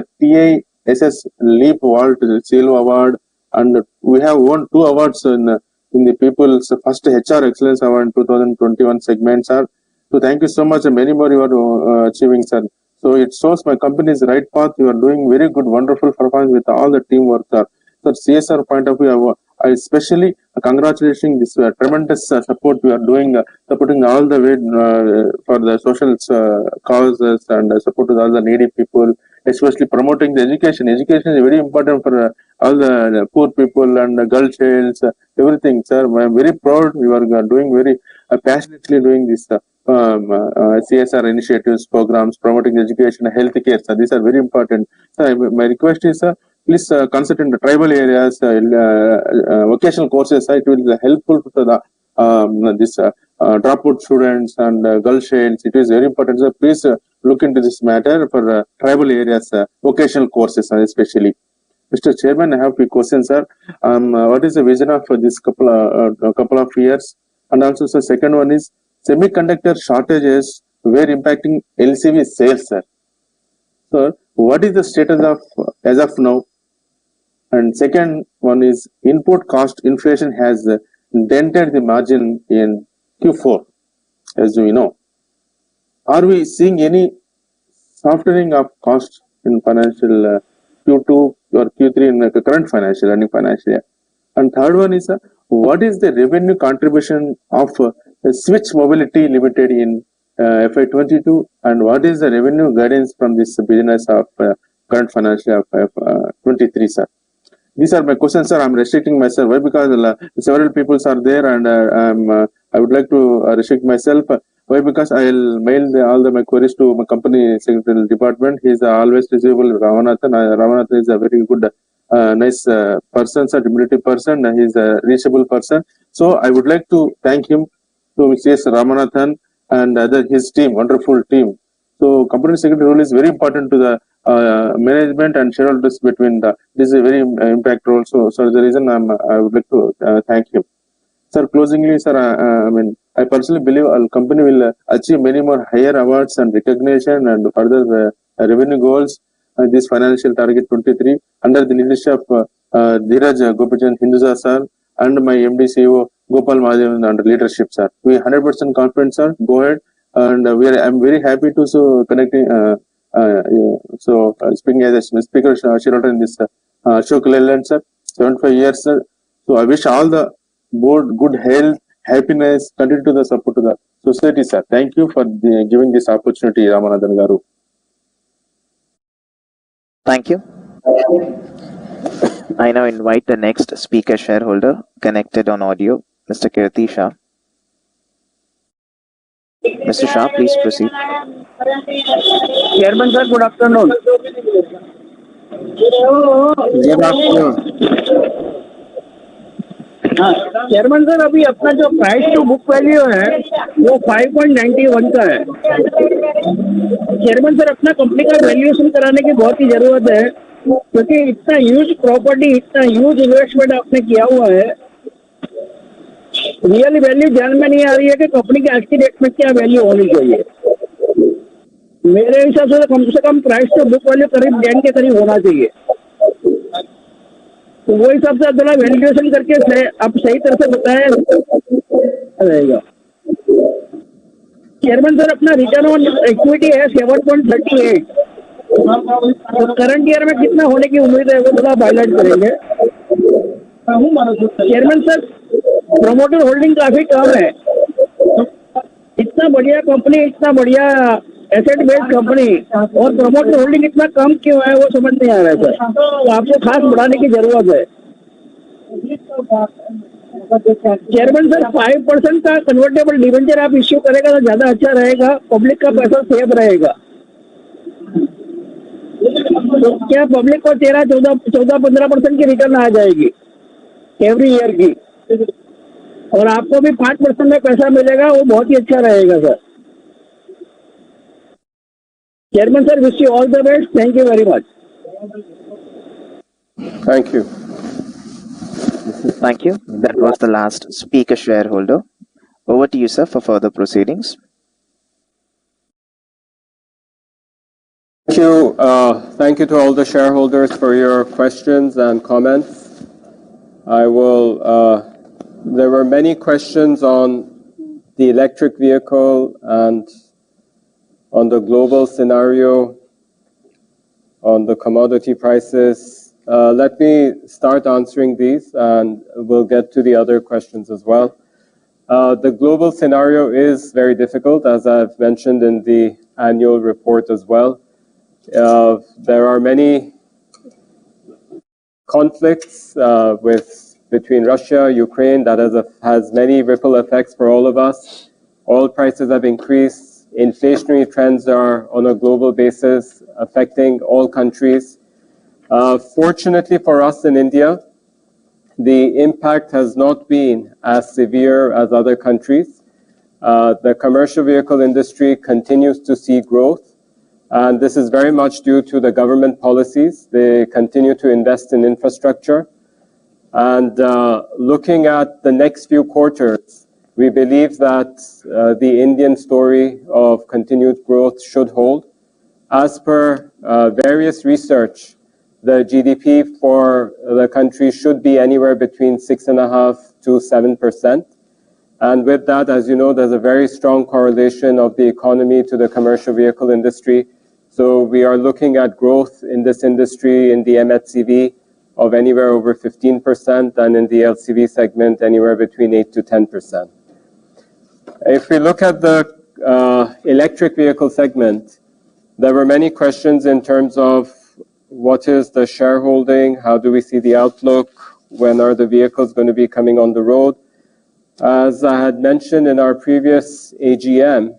TISS Leap Vault Silver Award, and we have won 2 awards in the People's First HR Excellence Award 2021 segment, sir. So thank you so much, and many more you are achieving, sir. So it shows my company is right path. You are doing very good, wonderful performance with all the teamwork, sir. Sir, CSR point of view, I especially congratulating this tremendous support we are doing, supporting all the way for the social causes and support to all the needy people, especially promoting the education. Education is very important for all the poor people and the girl childs, everything, sir. I'm very proud you are doing very passionately doing this CSR initiatives, programs, promoting education, healthcare, sir. These are very important. So my request is, sir, please consider in the tribal areas, vocational courses, it will be helpful to the dropout students and girl childs. It is very important. So please look into this matter for tribal areas, vocational courses, especially. Mr. Chairman, I have a few questions, sir. What is the vision of this couple of years? And also, sir, second one is semiconductor shortages were impacting LCV sales, sir. So, what is the status of as of now? And second one is input cost inflation has dented the margin in Q4, as we know. Are we seeing any softening of cost in financial Q2 or Q3 in the current running financial year? And third one is, what is the revenue contribution of Switch Mobility Limited in FY22, and what is the revenue guidance from this business of current financial year of 23, sir? These are my questions, sir. I'm restricting myself. Why? Because several people are there, and I would like to restrict myself. Why? Because I'll mail all my queries to my company secretarial department. He's always reachable, Ramanathan. Ramanathan is a very good, nice person, sir, diminutive person. He's a reachable person. So I would like to thank him, to Mr. Ramanathan and his team, wonderful team. So company secretary role is very important to the management and shareholders between this is a very impact role. So the reason I would like to thank him. Sir, closingly, sir, I personally believe our company will achieve many more higher awards and recognition and further revenue goals this financial target 23 under the leadership of Dheeraj Gopichan Hinduja, sir, and my MD CEO Gopal Mahadevan under leadership, sir. We are 100% confident, sir. Go ahead. And I'm very happy to connecting. Speaking as a speaker, shareholder in this Ashok Leyland, sir, 75 years, sir. So I wish all the board good health, happiness, continue to the support to the society, sir. Thank you for giving this opportunity, Ramanathan Garu. Thank you. I now invite the next speaker shareholder connected on audio, Mr. Kirti Shah. Mr. Shah, please proceed. Chairman sir, good afternoon. Good afternoon. Chairman sir, अभी अपना जो price to book value है वो 5.91 का है. Chairman sir, अपना company का valuation कराने की बहुत ही जरूरत है, क्योंकि इतना ह्यूज प्रॉपर्टी, इतना ह्यूज इन्वेस्टमेंट आपने किया हुआ है. रियल वैल्यू ध्यान में नहीं आ रही है कि कंपनी के आज की डेट में क्या वैल्यू होनी चाहिए. मेरे हिसाब से कम प्राइस टू बुक वैल्यू करीब 10 के करीब होना चाहिए. तो वो हिसाब से थोड़ा वैल्यूएशन करके आप सही तरह से बताएं रहेगा. चेयरमैन सर, अपना रिटर्न ऑन इक्विटी है 7.38. तो करंट ईयर में कितना होने की उम्मीद है वो थोड़ा हाईलाइट करेंगे. चेयरमैन सर, प्रोमोटर होल्डिंग काफी कम है. इतना बढ़िया कंपनी, इतना बढ़िया एसेट बेस्ड कंपनी, और प्रोमोटर होल्डिंग इतना कम क्यों है वो समझ नहीं आ रहा है सर. तो आपको खास बढ़ाने की जरूरत है. चेयरमैन सर, 5% का कन्वर्टेबल डिवेंचर आप इश्यू करेगा तो ज्यादा अच्छा रहेगा, पब्लिक का पैसा सेफ रहेगा. तो क्या पब्लिक को 13-14-15% की रिटर्न आ जाएगी एवरी ईयर की, और आपको भी 5% में पैसा मिलेगा, वो बहुत ही अच्छा रहेगा sir. Chairman sir, wish you all the best. Thank you very much. Thank you. Thank you. That was the last speaker shareholder. Over to you, sir, for further proceedings. Thank you. Thank you to all the shareholders for your questions and comments. There were many questions on the electric vehicle and on the global scenario, on the commodity prices. Let me start answering these, and we'll get to the other questions as well. The global scenario is very difficult, as I've mentioned in the annual report as well. There are many conflicts between Russia, Ukraine that has many ripple effects for all of us. Oil prices have increased. Inflationary trends are on a global basis affecting all countries. Fortunately for us in India, the impact has not been as severe as other countries. The commercial vehicle industry continues to see growth, and this is very much due to the government policies. They continue to invest in infrastructure. And looking at the next few quarters, we believe that the Indian story of continued growth should hold. As per various research, the GDP for the country should be anywhere between 6.5% to 7%. And with that, as you know, there's a very strong correlation of the economy to the commercial vehicle industry. So we are looking at growth in this industry in the MHCV of anywhere over 15%, and in the LCV segment, anywhere between 8 to 10%. If we look at the electric vehicle segment, there were many questions in terms of what is the shareholding, how do we see the outlook, when are the vehicles going to be coming on the road. As I had mentioned in our previous AGM,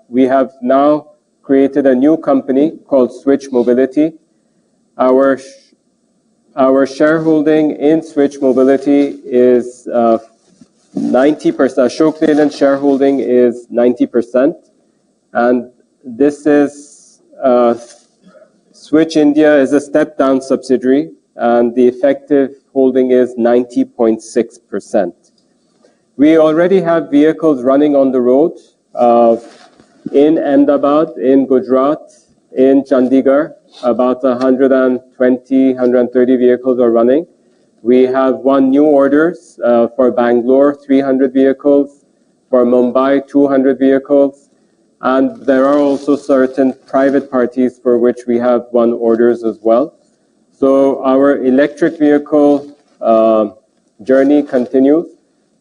we have now created a new company called Switch Mobility. Our shareholding in Switch Mobility is 90%. Ashok Leyland shareholding is 90%. And this is, Switch India is a step-down subsidiary, and the effective holding is 90.6%. We already have vehicles running on the road in Ahmedabad, in Gujarat, in Chandigarh. About 120, 130 vehicles are running. We have won new orders for Bangalore, 300 vehicles, for Mumbai, 200 vehicles, and there are also certain private parties for which we have won orders as well. So our electric vehicle journey continues.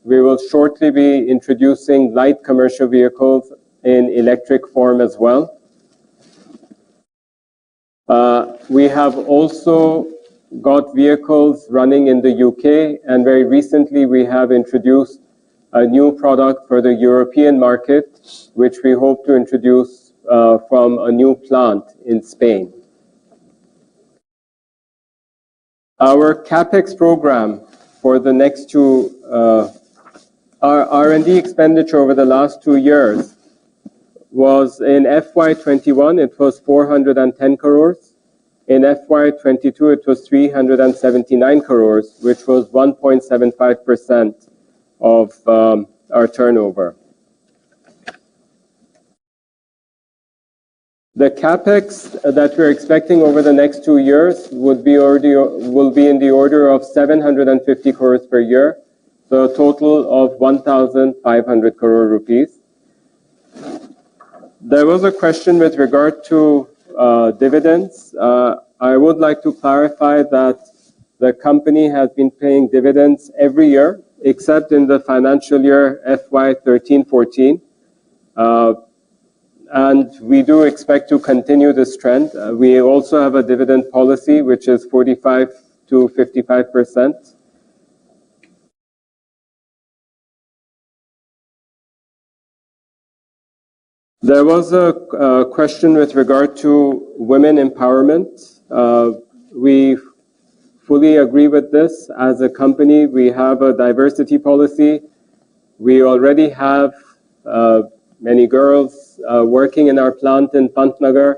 We will shortly be introducing light commercial vehicles in electric form as well. We have also got vehicles running in the UK, and very recently we have introduced a new product for the European market, which we hope to introduce from a new plant in Spain. Our Capex program for the next our R&D expenditure over the last 2 years was in FY21, it was 410 crores. In FY22, it was 379 crores, which was 1.75% of our turnover. The Capex that we're expecting over the next 2 years will be in the order of 750 crores per year, so a total of 1,500 crore rupees. There was a question with regard to dividends. I would like to clarify that the company has been paying dividends every year, except in the financial year FY 13-14. And we do expect to continue this trend. We also have a dividend policy, which is 45 to 55%. There was a question with regard to women empowerment. We fully agree with this. As a company, we have a diversity policy. We already have many girls working in our plant in Pantnagar,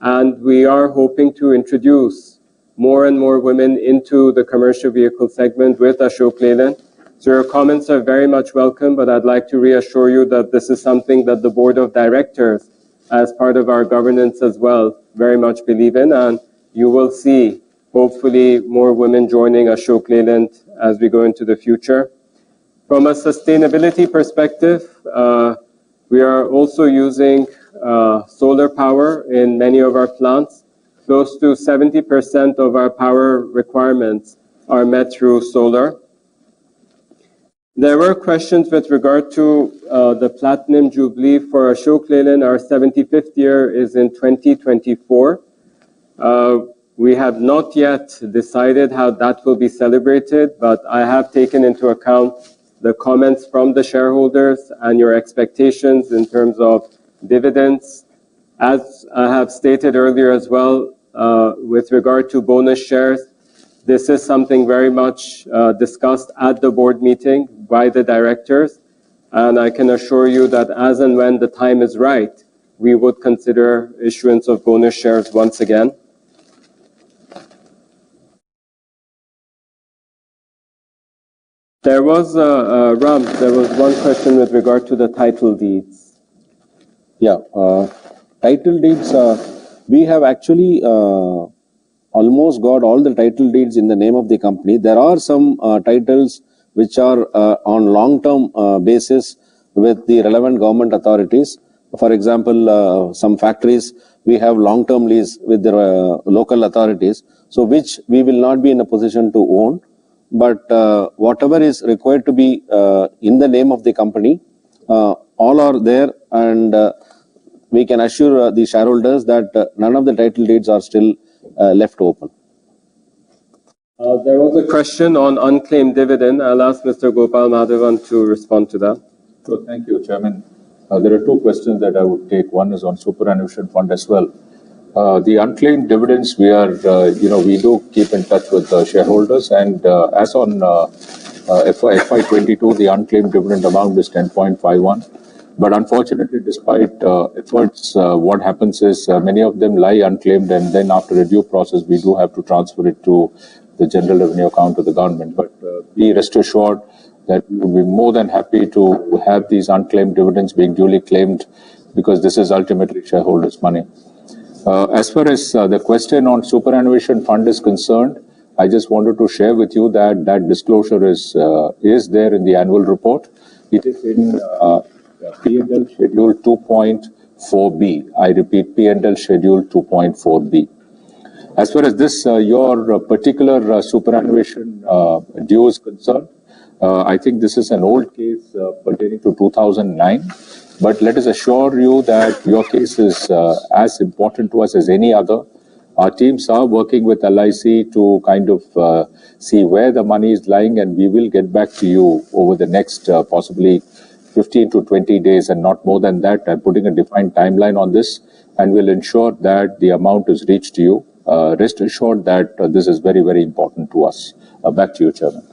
and we are hoping to introduce more and more women into the commercial vehicle segment with Ashok Leyland. So your comments are very much welcome, but I'd like to reassure you that this is something that the board of directors, as part of our governance as well, very much believe in, and you will see, hopefully, more women joining Ashok Leyland as we go into the future. From a sustainability perspective, we are also using solar power in many of our plants. Close to 70% of our power requirements are met through solar. There were questions with regard to the Platinum Jubilee for Ashok Leyland. Our 75th year is in 2024. We have not yet decided how that will be celebrated, but I have taken into account the comments from the shareholders and your expectations in terms of dividends. As I have stated earlier as well, with regard to bonus shares, this is something very much discussed at the board meeting by the directors, and I can assure you that as and when the time is right, we would consider issuance of bonus shares once again. There was, Ram, there was one question with regard to the title deeds. Yeah, title deeds, we have actually almost got all the title deeds in the name of the company. There are some titles which are on long-term basis with the relevant government authorities. For example, some factories, we have long-term lease with the local authorities, so which we will not be in a position to own. But whatever is required to be in the name of the company, all are there, and we can assure the shareholders that none of the title deeds are still left open. There was a question on unclaimed dividend. I'll ask Mr. Gopal Madhavan to respond to that. So thank you, Chairman. There are two questions that I would take. One is on Superannuation Fund as well. The unclaimed dividends, we are, we do keep in touch with the shareholders, and as on FY22, the unclaimed dividend amount is 10.51. But unfortunately, despite efforts, what happens is many of them lie unclaimed, and then after a due process, we do have to transfer it to the general revenue account of the government. But be rest assured that we will be more than happy to have these unclaimed dividends being duly claimed, because this is ultimately shareholders' money. As far as the question on Superannuation Fund is concerned, I just wanted to share with you that that disclosure is there in the annual report. It is in P&L Schedule 2.4B. I repeat, P&L Schedule 2.4B. As far as this, your particular superannuation due is concerned, I think this is an old case pertaining to 2009. But let us assure you that your case is as important to us as any other. Our teams are working with LIC to kind of see where the money is lying, and we will get back to you over the next possibly 15 to 20 days and not more than that. I'm putting a defined timeline on this, and we'll ensure that the amount is reached to you. Rest assured that this is very, very important to us. Back to you, Chairman.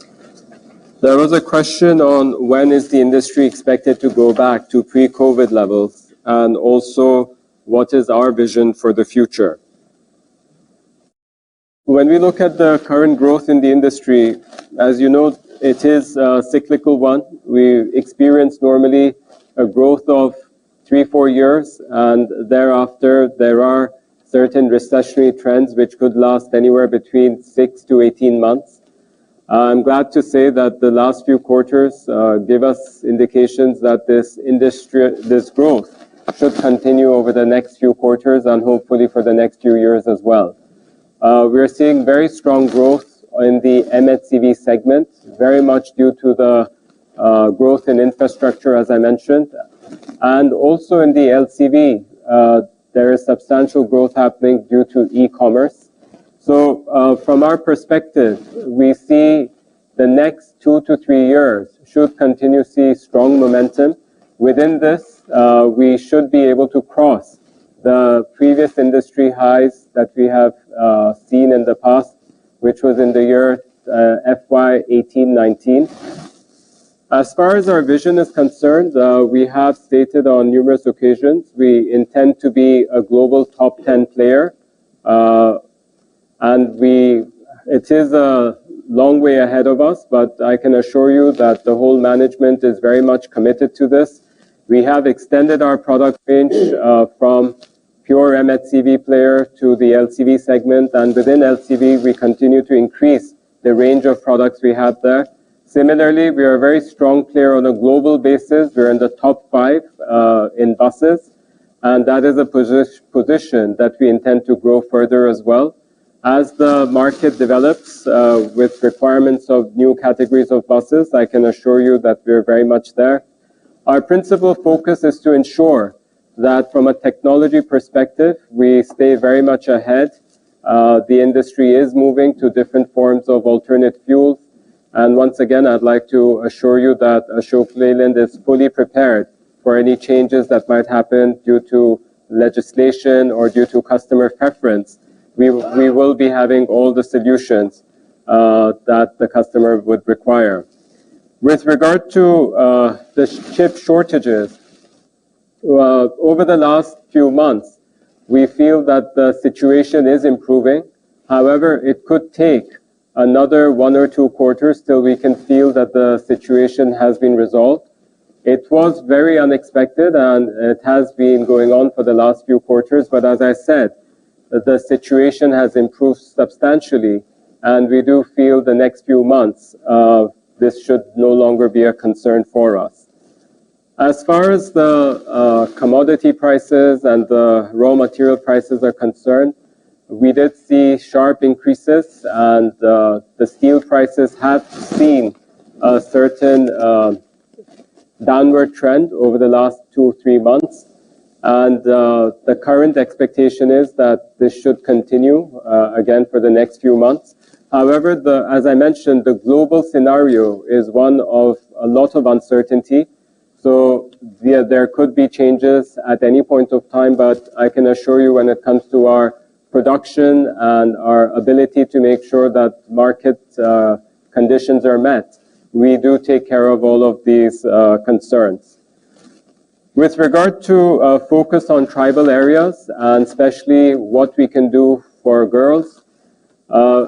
There was a question on when is the industry expected to go back to pre-COVID levels, and also what is our vision for the future. When we look at the current growth in the industry, as you know, it is a cyclical one. We experience normally a growth of 3-4 years, and thereafter there are certain recessionary trends which could last anywhere between 6 to 18 months. I'm glad to say that the last few quarters give us indications that this growth should continue over the next few quarters and hopefully for the next few years as well. We're seeing very strong growth in the MHCV segment, very much due to the growth in infrastructure, as I mentioned, and also in the LCV, there is substantial growth happening due to e-commerce. So from our perspective, we see the next 2 to 3 years should continue to see strong momentum. Within this, we should be able to cross the previous industry highs that we have seen in the past, which was in the year FY 18-19. As far as our vision is concerned, we have stated on numerous occasions, we intend to be a global top 10 player. And it is a long way ahead of us, but I can assure you that the whole management is very much committed to this. We have extended our product range from pure MHCV player to the LCV segment, and within LCV, we continue to increase the range of products we have there. Similarly, we are a very strong player on a global basis. We're in the top 5 in buses, and that is a position that we intend to grow further as well. As the market develops with requirements of new categories of buses, I can assure you that we're very much there. Our principal focus is to ensure that from a technology perspective, we stay very much ahead. The industry is moving to different forms of alternate fuels. And once again, I'd like to assure you that Ashok Leyland is fully prepared for any changes that might happen due to legislation or due to customer preference. We will be having all the solutions that the customer would require. With regard to the chip shortages, over the last few months, we feel that the situation is improving. However, it could take another 1 or 2 quarters till we can feel that the situation has been resolved. It was very unexpected and it has been going on for the last few quarters, but as I said, the situation has improved substantially, and we do feel the next few months this should no longer be a concern for us. As far as the commodity prices and the raw material prices are concerned, we did see sharp increases, and the steel prices have seen a certain downward trend over the last 2-3 months. And the current expectation is that this should continue again for the next few months. However, as I mentioned, the global scenario is one of a lot of uncertainty. So there could be changes at any point of time, but I can assure you when it comes to our production and our ability to make sure that market conditions are met, we do take care of all of these concerns. With regard to focus on tribal areas, and especially what we can do for girls,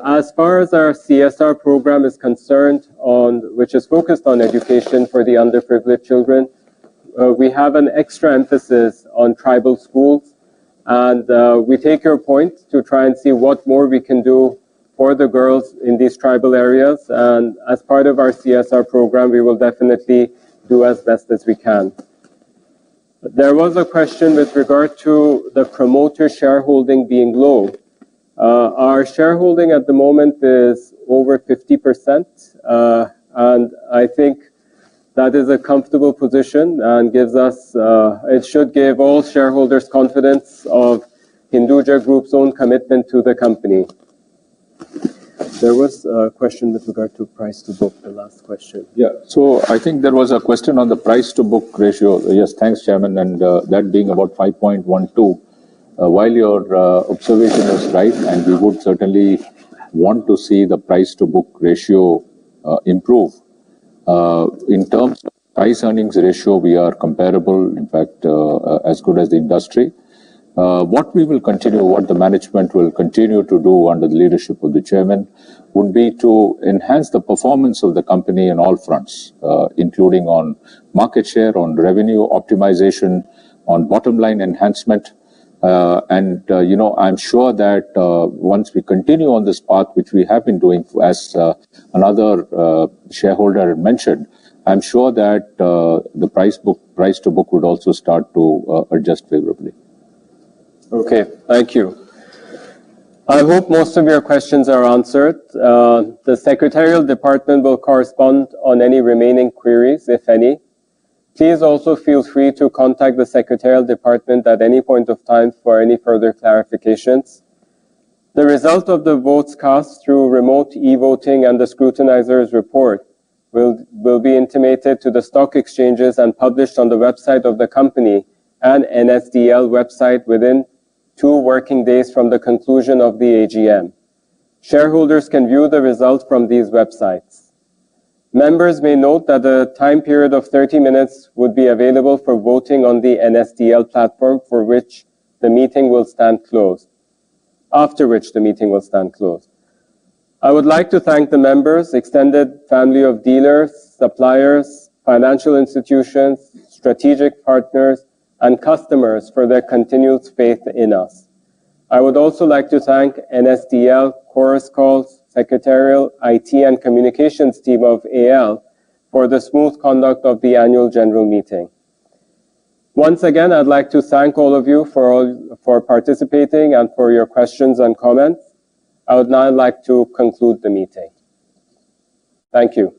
as far as our CSR program is concerned, which is focused on education for the underprivileged children, we have an extra emphasis on tribal schools, and we take your point to try and see what more we can do for the girls in these tribal areas, and as part of our CSR program, we will definitely do as best as we can. There was a question with regard to the promoter shareholding being low. Our shareholding at the moment is over 50%, and I think that is a comfortable position and gives us, it should give all shareholders confidence of Hinduja Group's own commitment to the company. There was a question with regard to price to book, the last question. Yeah, so I think there was a question on the price to book ratio. Yes, thanks, Chairman, and that being about 5.12. While your observation is right, and we would certainly want to see the price to book ratio improve. In terms of price earnings ratio, we are comparable, in fact, as good as the industry. What the management will continue to do under the leadership of the chairman would be to enhance the performance of the company on all fronts, including on market share, on revenue optimization, on bottom line enhancement. I'm sure that once we continue on this path, which we have been doing, as another shareholder mentioned, I'm sure that the price to book would also start to adjust favorably. Okay, thank you. I hope most of your questions are answered. The Secretarial Department will correspond on any remaining queries, if any. Please also feel free to contact the Secretarial Department at any point of time for any further clarifications. The result of the votes cast through remote e-voting and the scrutinizer's report will be intimated to the stock exchanges and published on the website of the company and NSDL website within 2 working days from the conclusion of the AGM. Shareholders can view the results from these websites. Members may note that a time period of 30 minutes would be available for voting on the NSDL platform, for which the meeting will stand closed, after which the meeting will stand closed. I would like to thank the members, extended family of dealers, suppliers, financial institutions, strategic partners, and customers for their continued faith in us. I would also like to thank NSDL, Chorus Calls, Secretarial, IT and Communications team of AL for the smooth conduct of the annual general meeting. Once again, I'd like to thank all of you for participating and for your questions and comments. I would now like to conclude the meeting. Thank you.